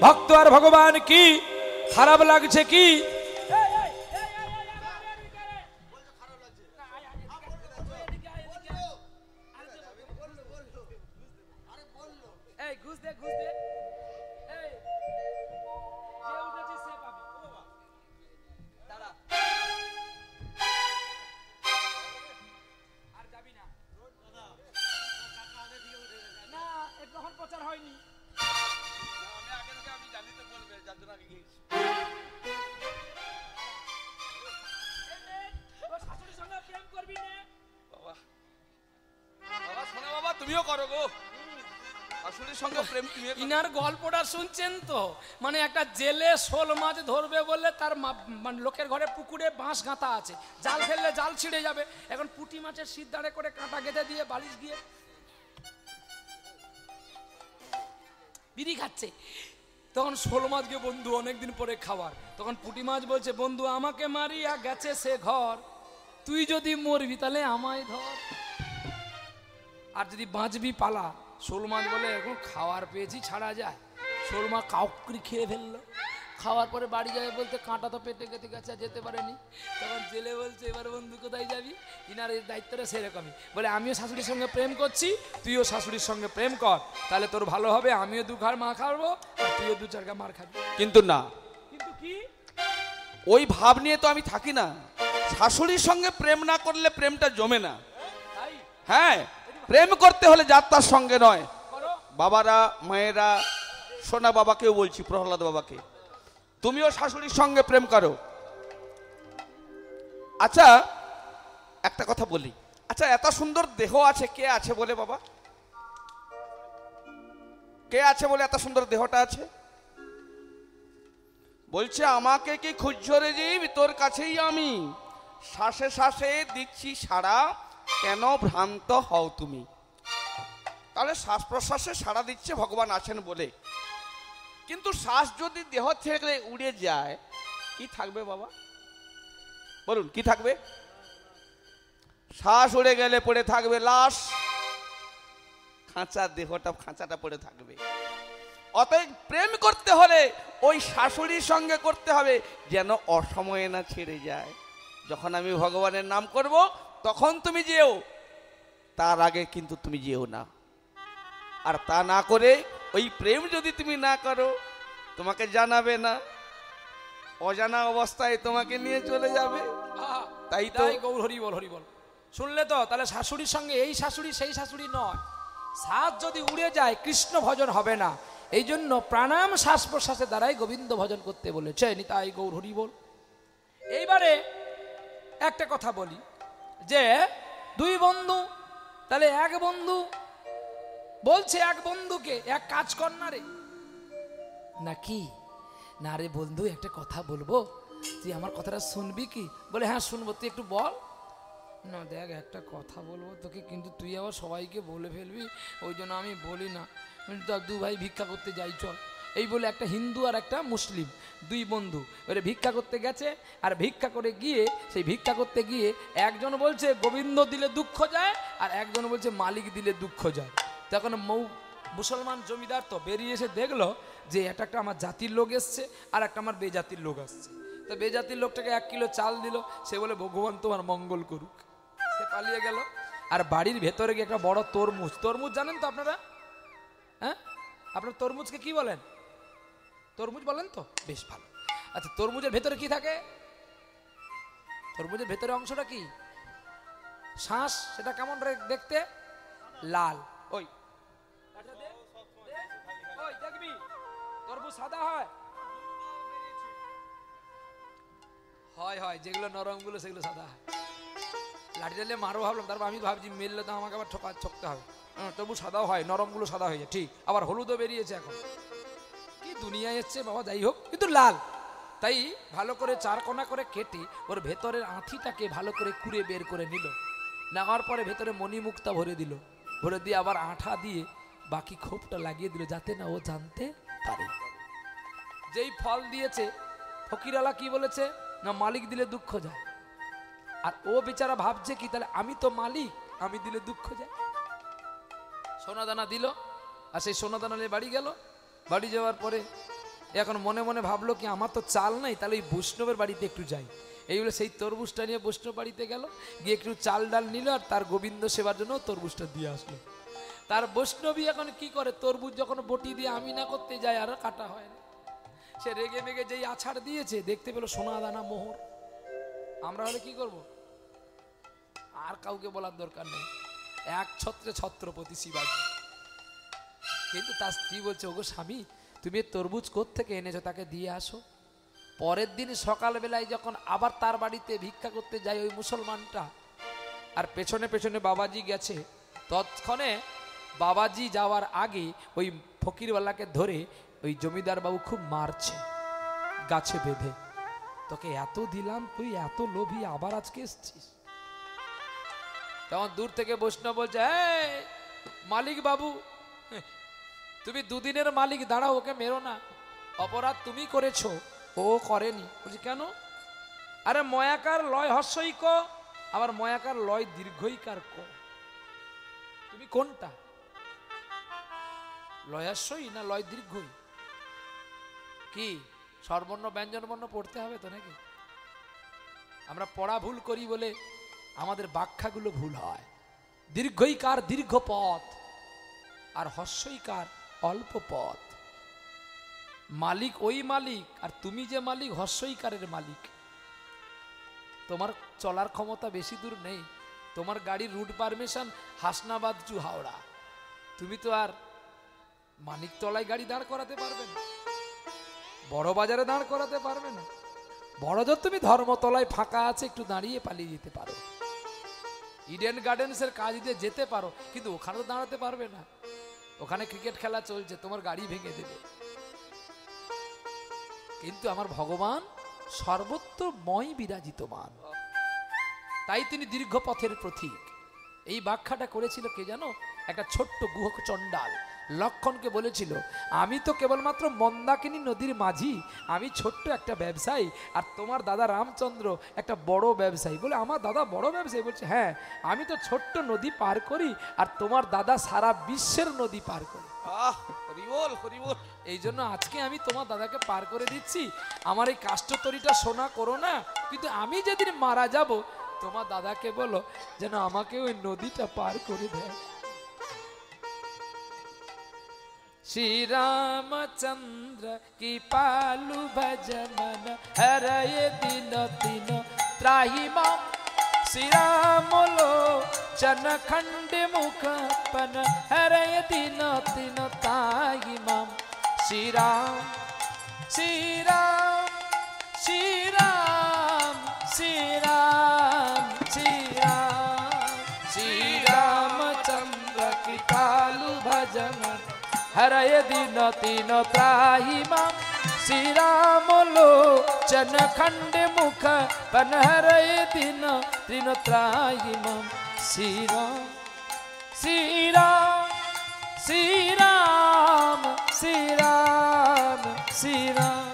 ভক্ত আর ভগবান কি, খারাপ লাগছে কি? এই ঘুষ দে, ঘুষ দে। এই যে উঠেছে সে পাবে। ও বাবা, দাঁড়া, আর যাবি না। না, এর গ্রহণ প্রচার হয়নি। তোর শাশুড়ির সঙ্গে প্রেম করবি না? বাবা, বাবা শোনো বাবা, তুমিও করো গো, শাশুড়ির সঙ্গে প্রেম তুমিও করো। ইনার গল্পটা শুনছেন তো? মানে একটা জেলে শোল মাছ ধরবে বলে তার মানে লোকের ঘরে পুকুরে বাঁশ গাঁথা আছে, জাল ফেললে জাল ছিঁড়ে যাবে। এখন পুঁটি মাছের শীত দাঁড়ে করে কাঁটা গেঁথে দিয়ে বালিশ দিয়ে বিড়ি খাচ্ছে। তখন শোল মাছকে বন্ধু অনেকদিন পরে খাবার, তখন পুঁটি মাছ বলছে, বন্ধু আমাকে মারিয়া গেছে সে ঘর, তুই যদি মরবি তাহলে আমায় ধর, আর যদি বাঁচবি পালা। শোল মাছ বলে, এখন খাওয়ার পেয়েছি, ছাড়া যায়? শোল মাছ কাউকরি খেয়ে ফেললো। খাওয়ার পরে বাড়ি যাবে বলতে কাঁটা তো পেটে গেতে গেছে, যেতে পারেনি। তখন জেলে বলছে, এবার বন্ধু কোথায় যাবি? ইনার এই দায়িত্বটা সেরকমই, বলে আমিও শাশুড়ির সঙ্গে প্রেম করছি, তুইও শাশুড়ির সঙ্গে প্রেম কর, তাহলে তোর ভালো হবে, আমিও 2 ঘাড় মা খাবো আর তুইও 2-4 ঘা মার খাবি। কিন্তু না, কিন্তু কি? ওই ভাব নিয়ে তো আমি থাকি না। শাশুড়ির সঙ্গে প্রেম না করলে প্রেমটা জমে না। তাই হ্যাঁ, প্রেম করতে হলে যাত্রার সঙ্গে নয়। করো। বাবারা, মায়েরা, সোনা বাবাকেও বলছি, প্রহ্লাদ বাবাকে, তুমিও শাশুড়ির সঙ্গে প্রেম করো। আচ্ছা, একটা কথা বলি, আচ্ছা এত সুন্দর দেহ আছে, কে আছে বলে বাবা? কে আছে বলে এত সুন্দর দেহটা আছে? বলছে, আমাকে কি খুঁজছো রে জীব, তোর কাছেই আমি, শ্বাসে শ্বাসে দিচ্ছি সাড়া, কেন ভ্রান্ত হও তুমি? তাহলে শ্বাস প্রশ্বাসে সাড়া দিচ্ছে ভগবান আছেন বলে। কিন্তু শ্বাস যদি দেহ থেকে উড়ে যায়, কি থাকবে বাবা? বলুন, কি থাকবে? শ্বাস উড়ে গেলে পড়ে থাকবে লাশ, খাঁচা, দেহটা খাঁচাটা পড়ে থাকবে। অতএব প্রেম করতে হলে ওই শাশুড়ির সঙ্গে করতে হবে, যেন অসময়ে না ছেড়ে যায়। যখন আমি ভগবানের নাম করব তখন তুমি যেও, তার আগে কিন্তু তুমি যেও না। আর তা না করে ওই প্রেম যদি তুমি না করো, তোমাকে জানাবে না, অজানা অবস্থায় তোমাকে নিয়ে চলে যাবে। আহা, তাই তো। তাই গৌর হরি বল, হরি বল। শুনলে তো? তাহলে শাশুড়ির সঙ্গে এই শাশুড়ি সেই শাশুড়ি নয়। শ্বাস যদি উড়ে যায় কৃষ্ণ ভজন হবে না। এই জন্য প্রাণায়াম শ্বাস প্রশ্বাসের দ্বারাই গোবিন্দ ভজন করতে বলেছে। নিতাই গৌর হরি বল। এইবারে একটা কথা বলি, যে 2 বন্ধু, তাহলে এক বন্ধু বলছে এক বন্ধুকে, এক কাজ কর না রে, নাকি না রে বন্ধু, একটা কথা বলবো, তুই আমার কথাটা শুনবি কি? বলে হ্যাঁ শুনবো, তুই একটু বল না। দেখ একটা কথা বলবো তোকে, কিন্তু তুই আবার সবাইকে বলে ফেলবি, ওই জন্য আমি বলি না। 2 ভাই ভিক্ষা করতে যাই, চল। এই বলে একটা হিন্দু আর একটা মুসলিম 2 বন্ধু ওরে ভিক্ষা করতে গেছে। আর ভিক্ষা করে গিয়ে, সেই ভিক্ষা করতে গিয়ে একজন বলছে গোবিন্দ দিলে দুঃখ যায়, আর একজন বলছে মালিক দিলে দুঃখ যায়। তখন মুসলমান জমিদার তো বেরিয়ে এসে দেখলো যে এটা একটা আমার জাতির লোক এসছে আর একটা আমার বেজাতির লোক আসছে। তো বেজাতির লোকটাকে 1 কিলো চাল দিল, সে বলে ভগবান তোমার মঙ্গল করুক, সে পালিয়ে গেল। আর বাড়ির ভেতরে গিয়ে একটা বড় তরমুজ, তরমুজ জানেন তো আপনারা? হ্যাঁ, আপনার তরমুজকে কি বলেন? তরমুজ বলেন তো? বেশ ভালো। আচ্ছা, তরমুজের ভেতরে কি থাকে? তরমুজের ভেতরে অংশটা কি? শ্বাস। সেটা কেমন দেখতে? লাল। ওই দেখবি তরমুজ সাদা হয়, হয় হয়, যেগুলো নরমগুলো সেগুলো সাদা হয়। লাঠি ডালে মারো ভাবলাম, তারপর আমি ভাবছি মেললে তো আমাকে আবার ঠকতে হবে। তবু সাদাও হয়, নরমগুলো সাদা হয়ে যায়, ঠিক। আবার হলুদও বেরিয়েছে এখন, কি দুনিয়া এসছে বাবা। যাই হোক, কিন্তু লাল, তাই ভালো করে 4 কোনা করে কেটে ওর ভেতরের আঁঠিটাকে ভালো করে কুড়ে বের করে নিল। নেওয়ার পরে ভেতরে মণিমুক্তা ভরে দিল, ভরে দিয়ে আবার আঠা দিয়ে বাকি খোপটা লাগিয়ে দিল, যাতে না ও জানতে পারে। যেই ফল দিয়েছে, ফকিরালা কি বলেছে না, মালিক দিলে দুঃখ যায়। আর ও বেচারা ভাবছে কি, তাহলে আমি তো মালিক, আমি দিলে দুঃখ যায়। সোনাদানা দিল, আর সেই সোনাদানা নিয়ে বাড়ি গেল। বাড়ি যাওয়ার পরে এখন মনে মনে ভাবলো কি, আমার তো চাল নাই, তাহলে এই বৈষ্ণবের বাড়িতে একটু যাই। এই বলে সেই তরমুজটা নিয়ে বৈষ্ণব বাড়িতে গেল, গিয়ে একটু চাল ডাল নিল, আর তার গোবিন্দ সেবার জন্য তরমুজটা দিয়ে আসলো। তার বৈষ্ণবী এখন কি করে, তরমুজ যখন বটি দিয়ে আমি না করতে যায়, আর কাটা হয় না। সে রেগে মেগে যেই আছাড় দিয়েছে, দেখতে পেলো সোনাদানা মোহর। আমরা হলে কি করব, আর কাউকে বলার দরকার নেই, এক ছত্রে ছত্রপতি শিবাজি। কিন্তু তার স্ত্রী বলছে, ওগো স্বামী, তুমি তরমুজ কোত্থেকে এনেছো, তাকে দিয়ে আসো। পরের দিন সকালবেলায় যখন আবার তার বাড়িতে ভিক্ষা করতে যায় ওই মুসলমানটা, আর পেছনে পেছনে বাবাজি গেছে, তৎক্ষণে বাবাজি যাওয়ার আগে ওই ফকিরওয়ালাকে ধরে ওই জমিদার বাবু খুব মারছে গাছে বেঁধে। তোকে এত দিলাম, তুই এত লোভী, আবার আজকে এসছিস। তখন দূর থেকে বৈষ্ণব বলছে, এই মালিক বাবু, তুমি দুদিনের মালিক, দাঁড়াও, ওকে মেরো না, অপরাধ তুমি করেছো, ও করেনি। বলছি কেন? আরে ময়াকার লয় হস্যই ক, আবার ময়াকার লয় দীর্ঘইকার ক, তুমি কোনটা, লয়াস্যই না লয় দীর্ঘই? কি স্বরবর্ণ ব্যঞ্জন বর্ণ পড়তে হবে তো নাকি? আমরা পড়া ভুল করি বলে আমাদের ব্যাখ্যাগুলো ভুল হয়। দীর্ঘইকার দীর্ঘ পথ, আর হস্যইকার অল্প পথ। মালিক ওই মালিক, আর তুমি যে মালিক হস্যইকারের মালিক। তোমার চলার ক্ষমতা বেশি দূর নেই, তোমার গাড়ির route permission Hasnabad to Howrah, তুমি তো আর মানিকতলায় গাড়ি দাঁড় করাতে পারবে না, বড় বাজারে দাঁড় করাতে পারবে না। বড় জোর তুমি ধর্মতলায় ফাঁকা আছে, একটু দাঁড়িয়ে পালিয়ে যেতে পারো, ইডেন গার্ডেন্সের কাজ দিয়ে যেতে পারো, কিন্তু ওখানে তো দাঁড়াতে পারবে না, ওখানে ক্রিকেট খেলা চলছে, তোমার গাড়ি ভেঙে দেবে। কিন্তু আমার ভগবান সর্বত্রময় বিরাজিতমান, তাই তিনি দীর্ঘ পথের প্রতীক। এই ব্যাখ্যাটা করেছিল কে জানো? একটা ছোট্ট গুহক চণ্ডাল লক্ষণকে বলেছিল, আমি তো কেবলমাত্র মন্দাকিনী নদীর মাঝি, আমি ছোট্ট একটা ব্যবসায়ী, আর তোমার দাদা রামচন্দ্র একটা বড় ব্যবসায়ী। বলে আমার দাদা বড় ব্যবসায়ী? বলছে হ্যাঁ, আমি তো ছোট্ট নদী পার করি, আর তোমার দাদা সারা বিশ্বের নদী পার করে। এই জন্য আজকে আমি তোমার দাদাকে পার করে দিচ্ছি। আমার এই কাষ্ঠতরীটা সোনা করো না, কিন্তু আমি যেদিন মারা যাব, তোমার দাদাকে বলো যেন আমাকে ওই নদীটা পার করে দেয়। श्री रामचंद्र की पालु भज मन हरय दिन तीन त्राहि मम। श्री राम लोचन खंड मुख पन हरय दिन तीन त्राहि मम। श्री राम श्री राम श्री राम श्री राम श्री राम श्री रामचंद्र की पालु भज मन हरय दिन तीन त्राहि मम। श्री राम लोचन खंड मुख पन हरय दिन तीन त्राहि मम। श्री राम श्री राम श्री राम श्री राम श्री राम।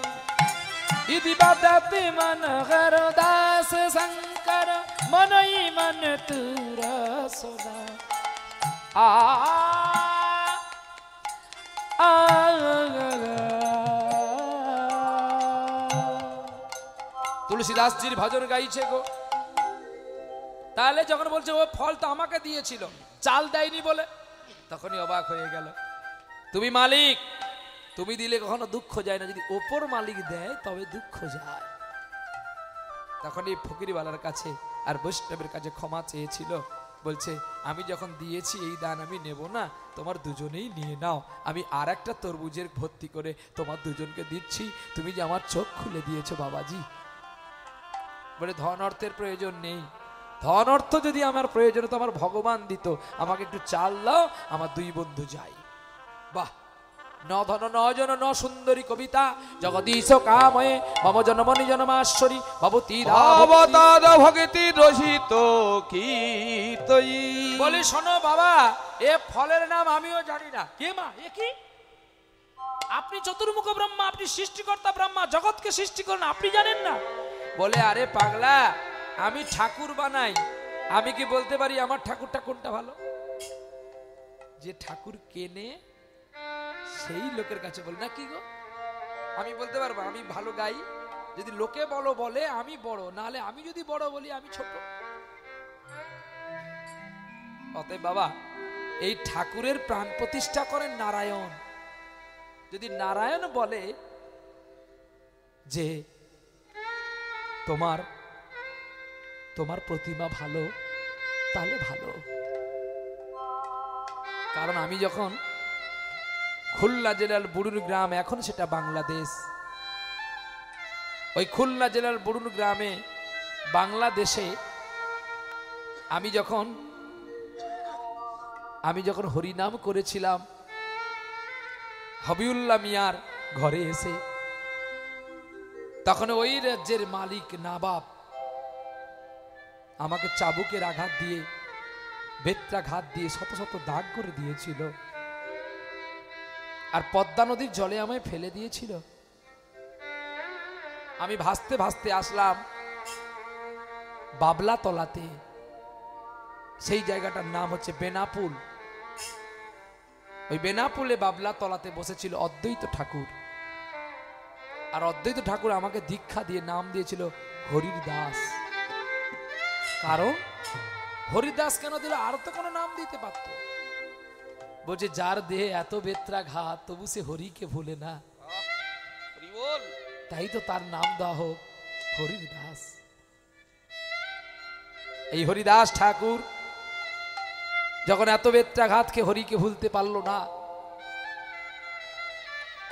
इति बदति मन हरदास शंकर मनई मन तुर सोना। তুলসীদাসজির ভজন গাইছে গো। তাহলে যখন বলছে ও ফল তো আমাকে দিয়েছিল, চাল দেয়নি বলে, তখনই অবাক হয়ে গেল। তুমি মালিক, তুমি দিলে কখনো দুঃখ যায় না, যদি ওপর মালিক দেয় তবে দুঃখ যায়। তখন এই ফকিরওয়ালার কাছে আর বৈষ্ণবের কাছে ক্ষমা চেয়েছিল, বলছে আমি যখন দিয়েছি এই দান আমি নেব না, তোমার দুজনেই নিয়ে নাও, আমি আর একটা তরমুজের ভর্তি করে তোমার দুজনকে দিচ্ছি, তুমি যে আমার চোখ খুলে দিয়েছো বাবাজি। বলে ধন অর্থের প্রয়োজন নেই, ধন অর্থ যদি আমার প্রয়োজন হতো আমার ভগবান দিত, আমাকে একটু চাল দাও, আমার দুই বন্ধু যাই। বাহ, ন ধন ন জন ন সুন্দরী কবিতা জগদীশ কাময়ে মম জনমনি জনমাশ্বরী ভবতী অবতার ভগতি রসিত কীর্তই। বলি শোনো বাবা, এ ফলের নাম আমিও জানি না। কে মা, এ কি? আপনি চতুর্মুখ ব্রহ্মা, আপনি সৃষ্টিকর্তা ব্রহ্মা, জগৎকে সৃষ্টি করেন, আপনি জানেন না? বলে আরে পাগলা, আমি ঠাকুর বানাই, আমি কি বলতে পারি আমার ঠাকুরটা কোনটা ভালো? যে ঠাকুর কেনে সেই লোকের কাছে বলে না। কি গো, আমি বলতে পারবো আমি ভালো গাই? যদি লোকে বলো বলে আমি বড়, নাহলে আমি যদি বড় বলি আমি ছোট। অতএব বাবা, এই ঠাকুরের প্রাণ প্রতিষ্ঠা করেন নারায়ণ। যদি নারায়ণ বলে যে তোমার তোমার প্রতিমা ভালো, তাহলে ভালো। কারণ আমি যখন খুলনা জেলার বুড়ুর গ্রাম, এখন সেটা বাংলাদেশ, ওই খুলনা জেলার বুড়ুর গ্রামে বাংলাদেশে আমি যখন হরিনাম করেছিলাম হবিউল্লাহ মিয়ার ঘরে এসে, তখন ওই রাজ্যের মালিক নবাব আমাকে চাবুকের আঘাত দিয়ে, বেত্রাঘাত দিয়ে শত শত দাগ করে দিয়েছিল, আর পদ্মা নদীর জলে আমায় ফেলে দিয়েছিল। আমি ভাসতে ভাসতে আসলাম বাবলা তলাতে, সেই জায়গাটার নাম হচ্ছে বেনাপুল। ওই বেনাপুলে বাবলা তলাতে বসেছিল অদ্বৈত ঠাকুর, আর অদ্বৈত ঠাকুর আমাকে দীক্ষা দিয়ে নাম দিয়েছিল হরির দাস। কারণ হরিদাস কেন দিল? আর তো কোনো নাম দিতে পারত। বলছে যার দেহে এত বেত্রাঘাত তবু সে হরিকে ভুলে না, তাই তো তার নাম দেওয়া হোক হরির দাস। এই হরিদাস ঠাকুর যখন এত বেত্রাঘাতকে হরিকে ভুলতে পারলো না,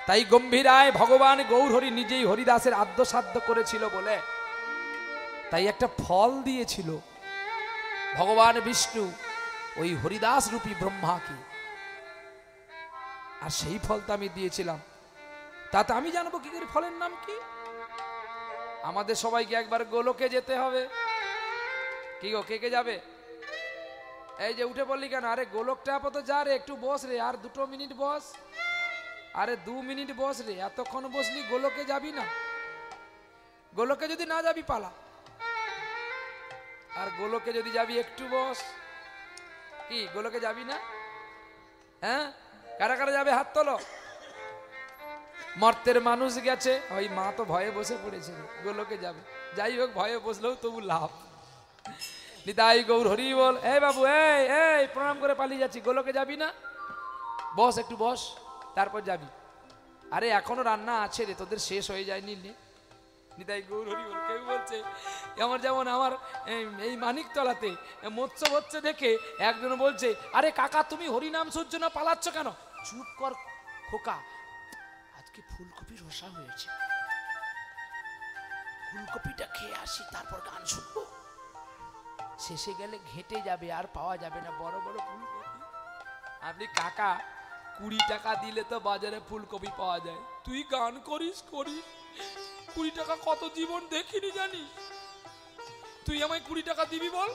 তাই গম্ভীরায় ভগবান গৌর হরি নিজেই হরিদাসের আদ্যসাধ্য করেছিল বলে তাই একটা ফল দিয়েছিল ভগবান বিষ্ণু ওই হরিদাস রূপী ব্রহ্মাকে। আর সেই ফলটা আমি দিয়েছিলাম, তাতে আমি জানবো কি করে ফলের নাম কি? আমাদের সবাইকে একবার গোলকে যেতে হবে। কি গো, কে কে যাবে? এই যে উঠে বললি কেন? আরে গোলকটা আপাতত যা রে, একটু বস রে, আর 2 মিনিট বস। আরে 2 মিনিট বস রে, এতক্ষণ বসলি গোলকে যাবি না? গোলকে যদি না যাবি পালা, আর গোলকে যদি যাবি একটু বস। কি গোলকে যাবি না? হ্যাঁ, কারা কারা যাবে হাত তোলো। মর্তের মানুষ গেছে, ওই মা তো ভয়ে বসে পড়েছে, গোলকে যাবে। যাই হোক, ভয়ে বসলেও তবু লাভ। নিতাই গৌর হরি বল। এই বাবু, এই প্রণাম করে পালিয়ে যাচ্ছি, গোলকে যাবি না? বস, একটু বস, তারপর যাবি। আরে এখনো রান্না আছে রে, তোদের শেষ হয়ে যায়নি নে। নিতাই গৌর হরি বল। কেউ বলছে আমার, যেমন আমার এই মানিকতলাতে মৎস্য হচ্ছে দেখে একজন বলছে, আরে কাকা তুমি হরিনাম সহ্য না, পালাচ্ছ কেন? চুপ কর খোকা, আজকে ফুলকপি রসা হয়েছে, ফুলকপিটা খেয়ে আসি, তারপর গান শুনবো। শেষে গেলে ঘেটে যাবে, আর পাওয়া যাবে না বড় বড় ফুলকপি। আপনি কাকা 20 টাকা দিলে তো বাজারে ফুলকপি পাওয়া যায়, তুই গান করিস 20 টাকা কত জীবন দেখিনি জানিস? তুই আমায় 20 টাকা দিবি বল,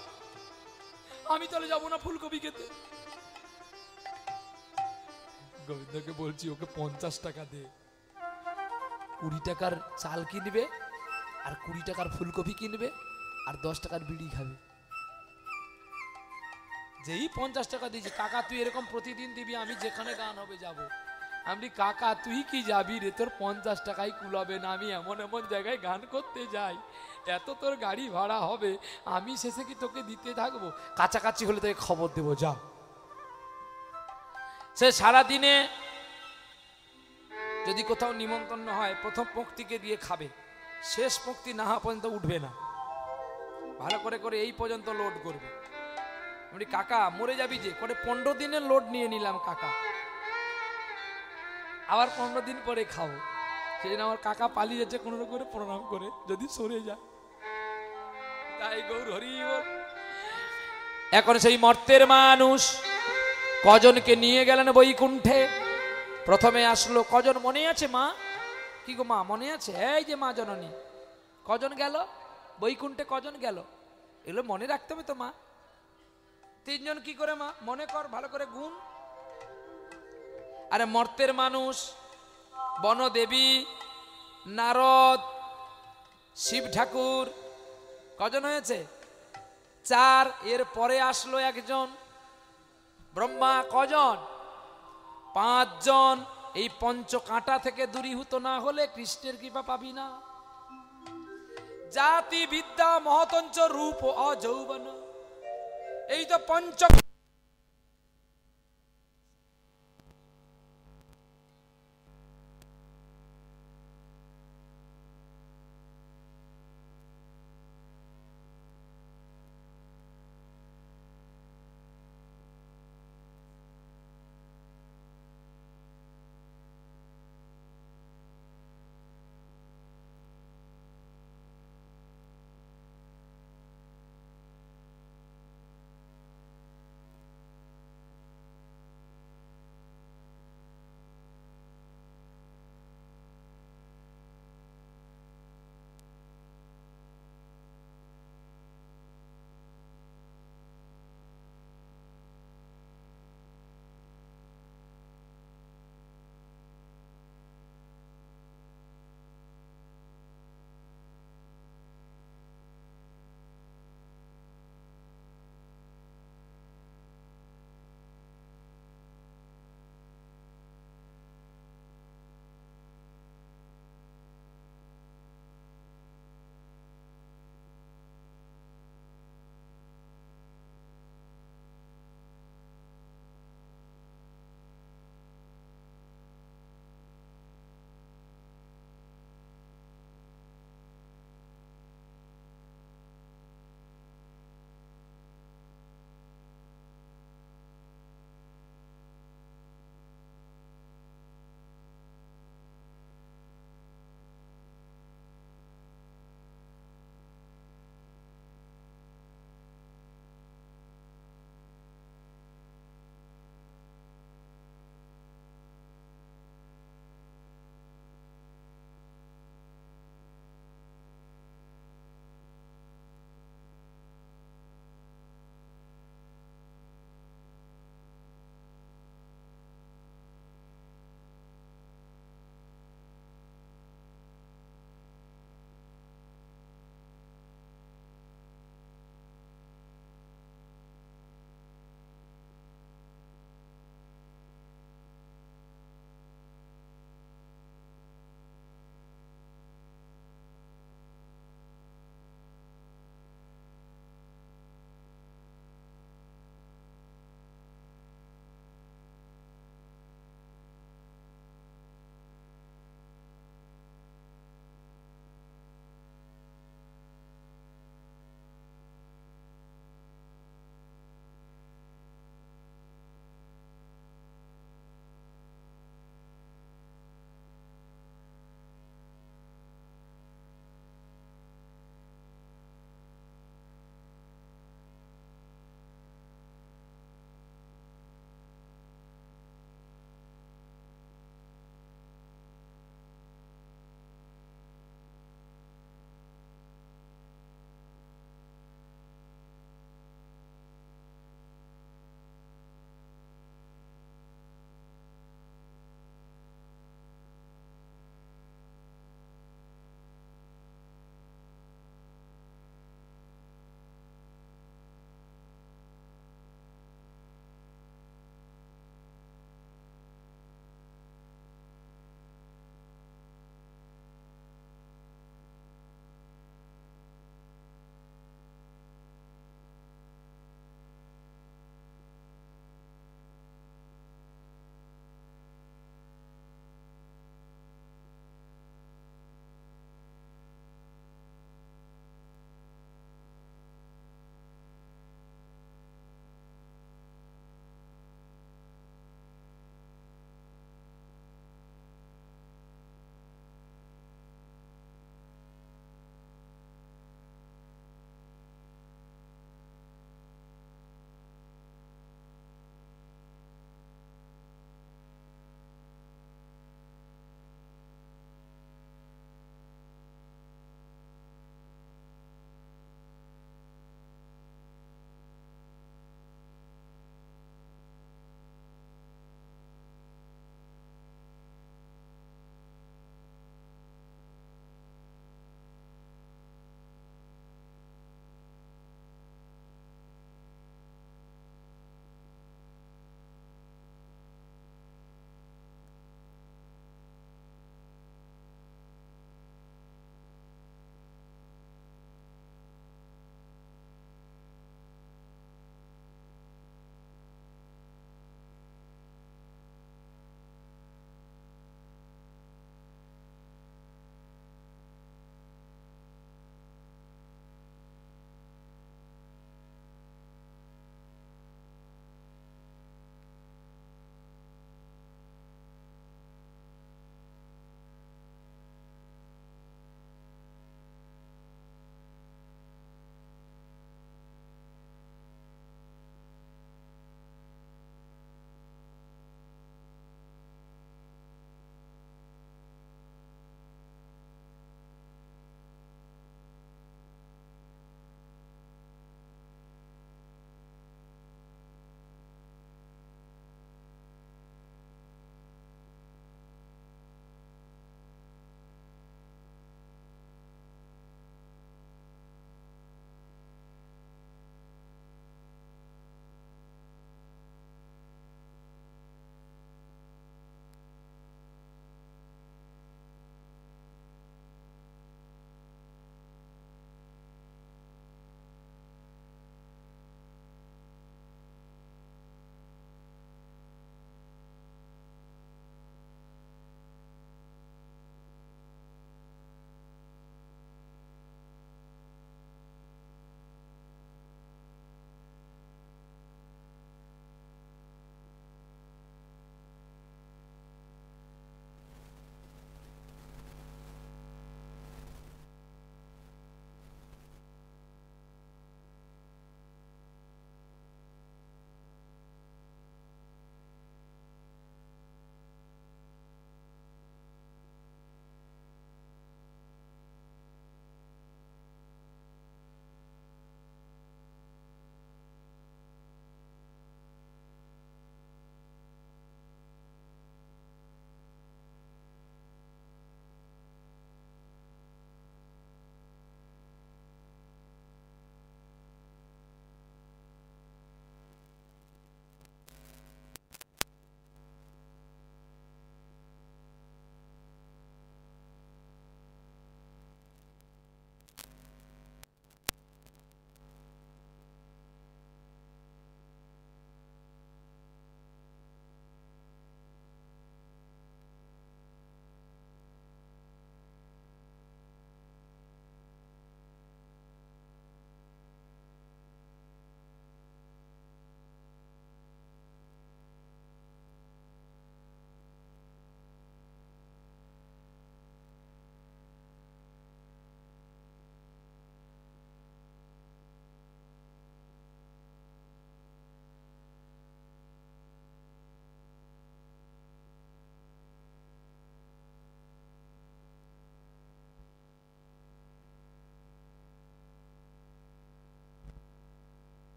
আমি তাহলে যাবো না ফুলকপি খেতে। গোবিন্দকে বলছি ওকে 50 টাকা দে, 20 টাকার চাল কিনবে, আর 20 টাকার ফুলকপি কিনবে, আর 10 টাকার বিড়ি খাবে। যেই 50 টাকা দিয়েছি, কাকা তুই এরকম প্রতিদিন দিবি, আমি যেখানে গান হবে যাব। আমি কাকা তুই কি যাবি রে, তোর 50 টাকাই কুলাবে না, আমি এমন এমন জায়গায় গান করতে যাই, এত তোর গাড়ি ভাড়া হবে, আমি শেষে কি তোকে দিতে থাকবো? কাছাকাছি হলে তোকে খবর দেবো, যা। সে সারাদিনে যদি কোথাও নিমন্ত্রণ হয়, প্রথম পঙ্ক্তিকে দিয়ে খাবে, শেষ পঙ্ক্তি না হওয়া পর্যন্ত উঠবে না, ভালো করে করে এই পর্যন্ত লোড করবে। আমি কাকা মরে যাবি যে, করে 15 দিনের লোড নিয়ে নিলাম কাকা, আবার 15 দিন পরে খাবো। সেই জন্য আমার কাকা পালিয়ে যাচ্ছে কোনো করে প্রণাম করে, যদি সরে যায়। তাই গৌর হরি বল। এখন সেই মর্তের মানুষ কজনকে নিয়ে গেলেন বৈকুণ্ঠে। প্রথমে আসলো কজন মনে আছে মা? কি গো মা মনে আছে? এই যে মা জননী, কজন গেল বৈকুণ্ঠে? কজন গেল? এগুলো মনে রাখতে হবে তো মা। তিনজন। কি করে মা? মনে কর ভালো করে, গুণ। আরে মর্তের মানুষ বনদেবী, নারদ, শিব ঠাকুর, কজন হয়েছে? 4। এর পরে আসলো একজন ব্রহ্মা। কজন? 5 জন। এই পঞ্চ কাঁটা থেকে দূরীভূত না হলে কৃষ্ণের কৃপা পাবি না। জাতি বিদ্যা মহতঞ্চ রূপ অযৌবন, এই তো পঞ্চ।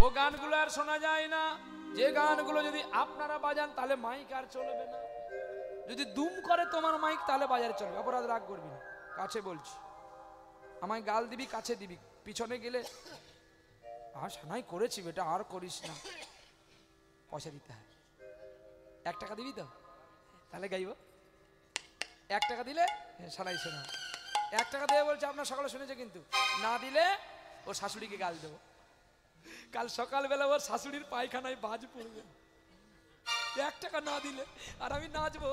ও গানগুলো আর শোনা যায় না। যে গানগুলো যদি আপনারা বাজান তাহলে মাইক আর চলবে না। যদি দুম করে তোমার মাইক তাহলে বাজারে চলবে। অপরাধ রাগ করবি না, কাছে বলছি। আমায় গাল দিবি, কাছে দিবি, পিছনে গেলে আর সানাই করেছি বেটা আর করিস না, পয়সা দিতে হয়। 1 টাকা দিবি তো, তাহলে গাইব। 1 টাকা দিলে সানাই শোনা। 1 টাকা দেবে বলছে, আপনার সকালে শুনেছে, কিন্তু না দিলে ওর শাশুড়িকে গাল দেবো। কাল সকালবেলা ওর শাশুড়ির পায়খানায় বাজ পড়বে 1 টাকা না দিলে, আর আমি নাচবো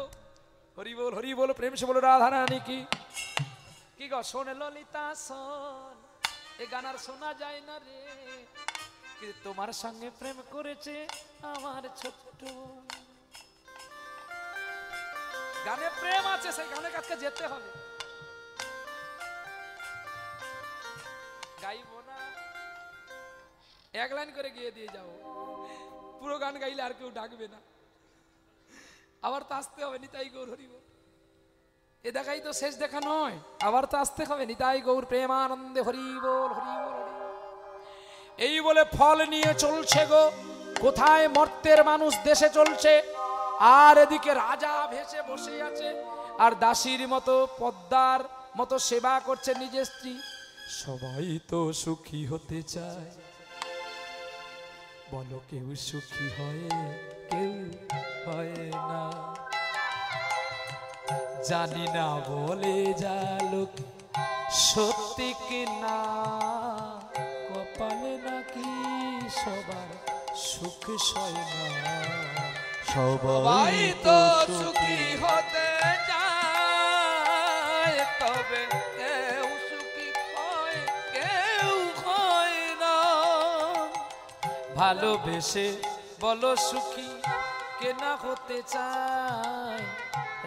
হরি বল হরি বল, প্রেম সে বলো রাধা রানী কি। কি গো শোনে ললিতা শোন, এ গান আর শোনা যায় না রে, কিন্তু তোমার সঙ্গে প্রেম করেছে আমার ছোট্ট। গানে প্রেম আছে, সেই গানের কাছে যেতে হবে। গাইবো না, 1 লাইন করে গিয়ে দিয়ে যাও। পুরো গান গাইলে আর কেউ ডাকবে না, আবার তো আসতে হবে। নিতাই গৌর হরি বল, এ দেখাই তো শেষ দেখা নয়, আবার তো আসতে হবে। নিতাই গৌর প্রেমানন্দে হরি বল হরি বল হরি বল। এই বলে ফল নিয়ে চলছে গো, কোথায় মর্তের মানুষ দেশে চলছে, আর এদিকে রাজা ভেসে বসে আছে, আর দাসীর মতো পদ্মার মতো সেবা করছে নিজের স্ত্রী। সবাই তো সুখী হতে চায়, বলো কেউ সুখী হয়, কেউ হয় না। জানি না বলে যা লোক সত্যি কি না, কপালে নাকি সবার সুখ সয় না। সবাই তো সুখী হতে চায়, তবে কেউ সুখী হয়, কেউ হয় না। ভালোবেসে বলো সুখী কে না হতে চায়,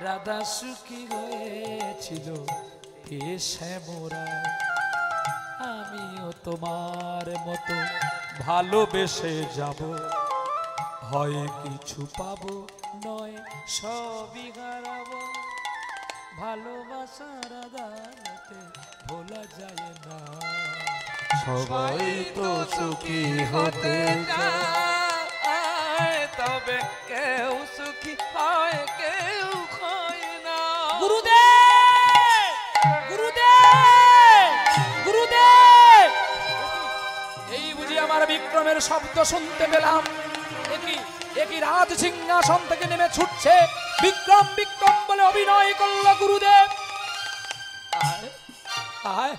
রাধা সুখী হয়েছিল কে শ্যামরায়। আমিও তোমার মতো ভালোবেসে যাব, হয় কিছু পাবো নয় সবই হারাবো। ভালোবাসার আদালতে ভোলা যায় না। সবাই তো সুখী হতে চায়, তবে কেউ সুখী হয়, কেউ হয় না। গুরুদেব, গুরুদেব, গুরুদেব, এই বুঝি আমার বিক্রমের শব্দ শুনতে পেলাম। একই রাজ সিংহাসন থেকে নেমে ছুটছে, বিক্রম বিক্রম বলে অভিনয় করল গুরুদেব। আয় আয়,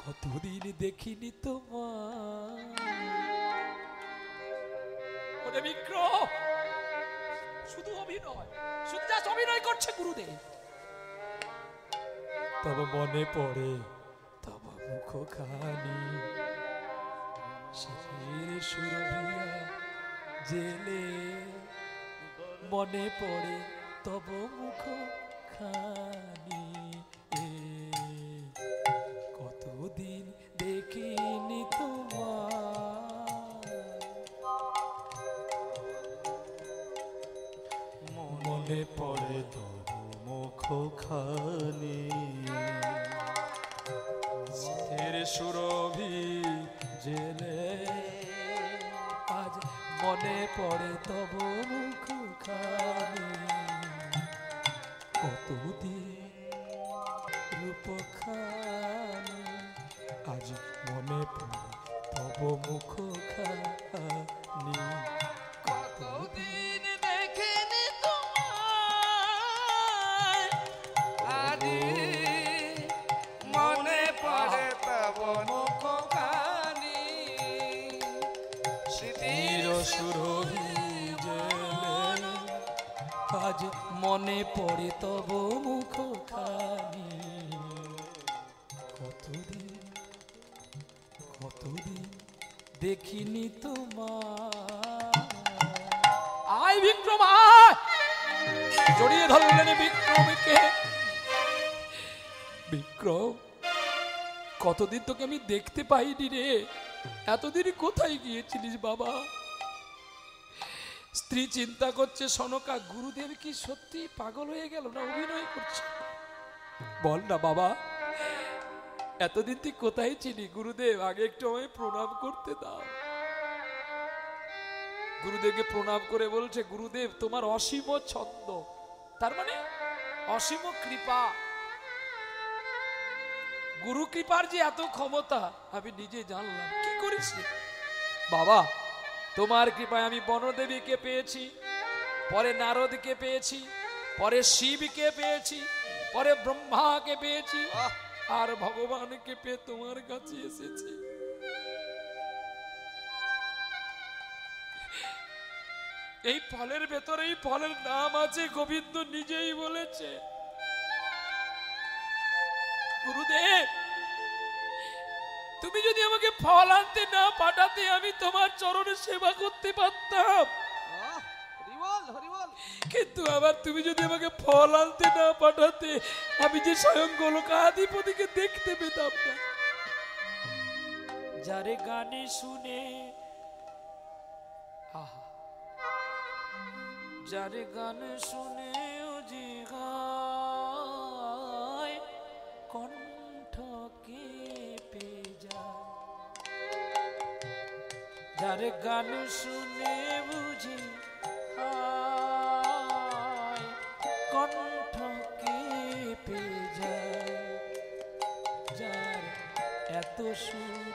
কতদিন দেখিনি তোমার। ওরে বিক্রম, শুধু অভিনয়, শুধু জাস্ট অভিনয় করছে গুরুদেব। তবে মনে পড়ে তব মুখখানি, শীতের সুরভিয়া জেলে। মনে পড়ে তব মুখখানি, কতদিন দেখিনি তোমার। মনে পড়ে তব মুখখানি, শীতের সুরভি জেলে। আজ মনে পড়ে তব মুখখানি, কতদিন রূপখানি। আজ মনে পড়ে তব মুখখানি, কতদিন দেখিনি তোমায়, আজি মনে পড়ে তব মুখখানি। স্মৃতির সুরভি জেলে। আজ মনে পড়ে তব মুখখানি, কতদিন কতদিন দেখিনি তোমার। আয় বিক্রম আয়, জড়িয়ে ধরলেন বিক্রমকে। বিক্রম, কতদিন তোকে আমি দেখতে পাইনি রে, এতদিন কোথায় গিয়েছিলিস বাবা? স্ত্রী চিন্তা করছে সনকা, গুরুদেব কি সত্যি পাগল হয়ে গেল না অভিনয় করছে? বল না বাবা, এতদিন তুই কোথায় ছিলি? গুরুদেব, আগে একটু আমায় প্রণাম করতে দাও। গুরুদেবকে প্রণাম করে বলছে, গুরুদেব তোমার অসীম ছন্দ, তার মানে অসীম কৃপা। গুরু কৃপার যে এত ক্ষমতা আমি নিজে জানলাম। কি করিস বাবা? তোমার কৃপায় আমি বনদেবীকে পেয়েছি, পরে নারদকে পেয়েছি, পরে শিবকে পেয়েছি, পরে ব্রহ্মাকে পেয়েছি, আর ভগবানকে পেয়ে তোমার কাছে এসেছি। এই ফলের ভেতরে এই ফলের নাম আছে গোবিন্দ নিজেই বলেছে। গুরুদেব, তুমি যদি আমাকে ফল আনতে না পাঠাতে আমি তোমার চরণে সেবা করতে পারতাম, কিন্তু আবার তুমি যদি আমাকে ফল আনতে না পাঠাতে আমি যে স্বয়ং গোলকাধিপতিকে দেখতে পেতাম না। যারে গানে শুনে, আহা, যারে গান শুনে ও যে গায় কণ্ঠ কেঁপে যায়, যারে গান শুনে বুঝি কণ্ঠ কেঁপে যায়, যার এত সুর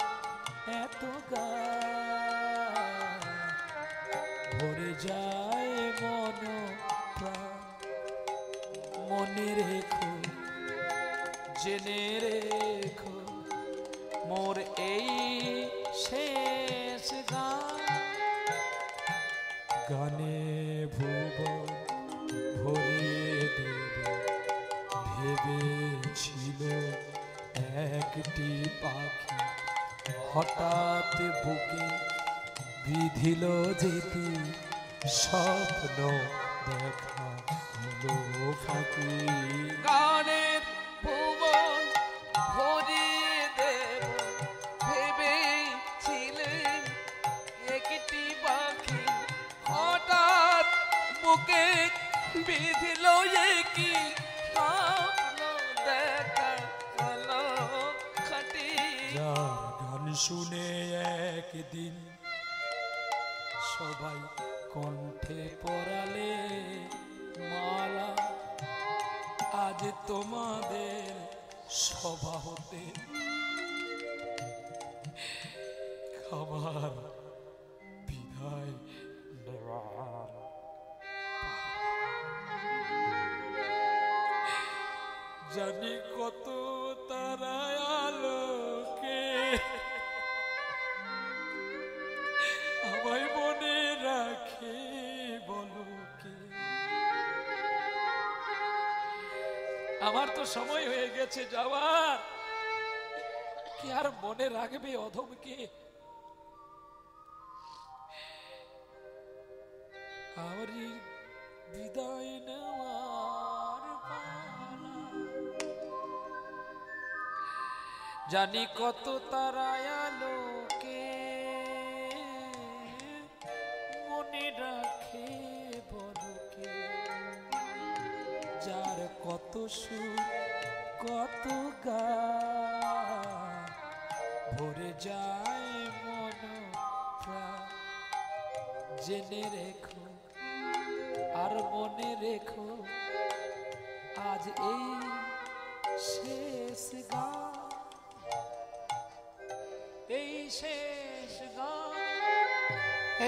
এত গান ভরে যায় মন প্রাণ। মনে রেখো, জেনে রেখো, মোর এই শেষ গান। গানে ভুবন ভরিয়ে দেবে ভেবেছিল একটি পাখি, হঠাৎ বুকে বিধিল যেটি স্বপ্ন দেখা হলো ফাঁকি। গানের ভুবন ভরিয়ে দেব ভেবেছিলেন একটি পাখি, হঠাৎ বুকে বিধিল কি স্বপ্ন দেখা হলো খাঁটি। যার গান শুনে একদিন সবাই কণ্ঠে পরালে মালা, আজ তোমাদের সভা হতে খাবার বিদায় নেওয়ার। জানি কত তারায় আলোকে আমায় মনে রাখে, বলো কে? আমার তো সময় হয়ে গেছে যাওয়ার, কি আর মনে রাখবে অধমকে? আমারই বিদায় নেওয়ার পালা। জানি কত তারায় আলোকে মনে রাখে বড়কে, যার কত সুর কত গান ভরে যায় মন প্রাণ। জেনে রেখো আর মনে রেখো, আজ এই শেষ গান, এই শেষ গান,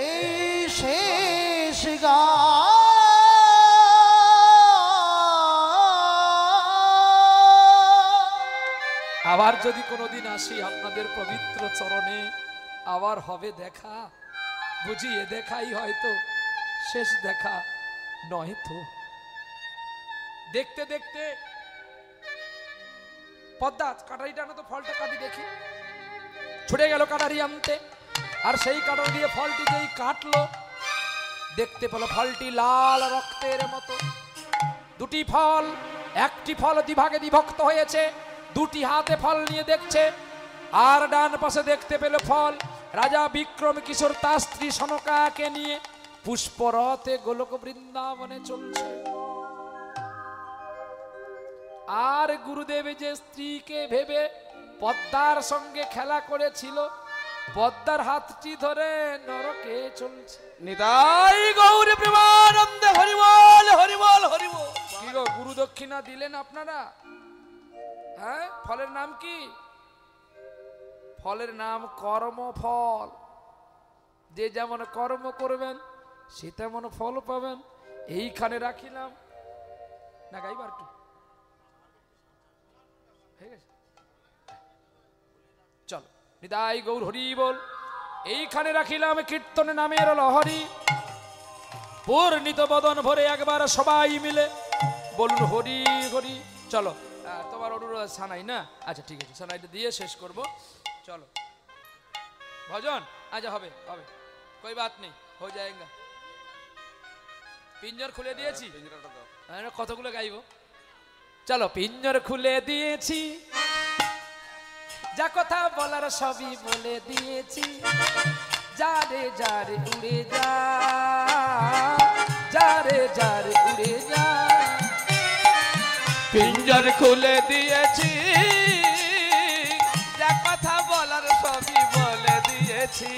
এই শেষ গান। আবার যদি কোনোদিন আসি আপনাদের পবিত্র চরণে, আবার হবে দেখা, বুঝিয়ে দেখাই হয়তো শেষ দেখা নয় তো। দেখতে দেখতে পদ্মা কাটারি টানো তো, ফলটা কাটি দেখি। ছুটে গেল কাটারি আনতে, আর সেই কাটারি দিয়ে ফলটি যেই কাটলো, দেখতে পেল ফলটি লাল রক্তের মতো। দুটি ফল, একটি ফল দ্বিভাগে বিভক্ত হয়েছে, দুটি হাতে ফল নিয়ে দেখছে। আর ডান পাশে দেখতে পেল ফল রাজা বিক্রম কিশোর তার স্ত্রী সনকাকে নিয়ে পুষ্পরথে গোলক বৃন্দাবনে চলছে। আর গুরুদেব যে স্ত্রীকে ভেবে পদ্মার সঙ্গে খেলা করেছিল, পদ্মার হাতটি ধরে নরকে চলছে। নিতাই গৌর প্রেমানন্দে হরিবল হরিবল হরিবল। কি গো গুরু দক্ষিণা দিলেন আপনারা? হ্যাঁ, ফলের নাম কি? ফলের নাম কর্মফল। যে যেমন কর্ম করবেন সে তেমন ফল পাবেন। এইখানে রাখিলাম না, গাইবার একটু হয়ে গেছে। চলো, নিতাই গৌর হরি বল। এইখানে রাখিলাম কীর্তনে নামের লহরি, পূর্ণিত বদন ভরে একবার সবাই মিলে বলুন হরি হরি। চলো, তোমার অনুরোধ সানাই না? আচ্ছা ঠিক আছে, সানাইটা দিয়ে শেষ করব। চলো ভজন। আচ্ছা হবে হবে, कोई बात नहीं, हो जाएगा। পিঞ্জর খুলে দিয়েছি, কতগুলো গাইব। চলো, পিঞ্জর খুলে দিয়েছি, যা কথা বলার সবই বলে দিয়েছি। যারে যারে উড়ে যা, যারে যারে উড়ে যা। পিঞ্জর খুলে দিয়েছি, যা কথা বলার সবই বলে দিয়েছি।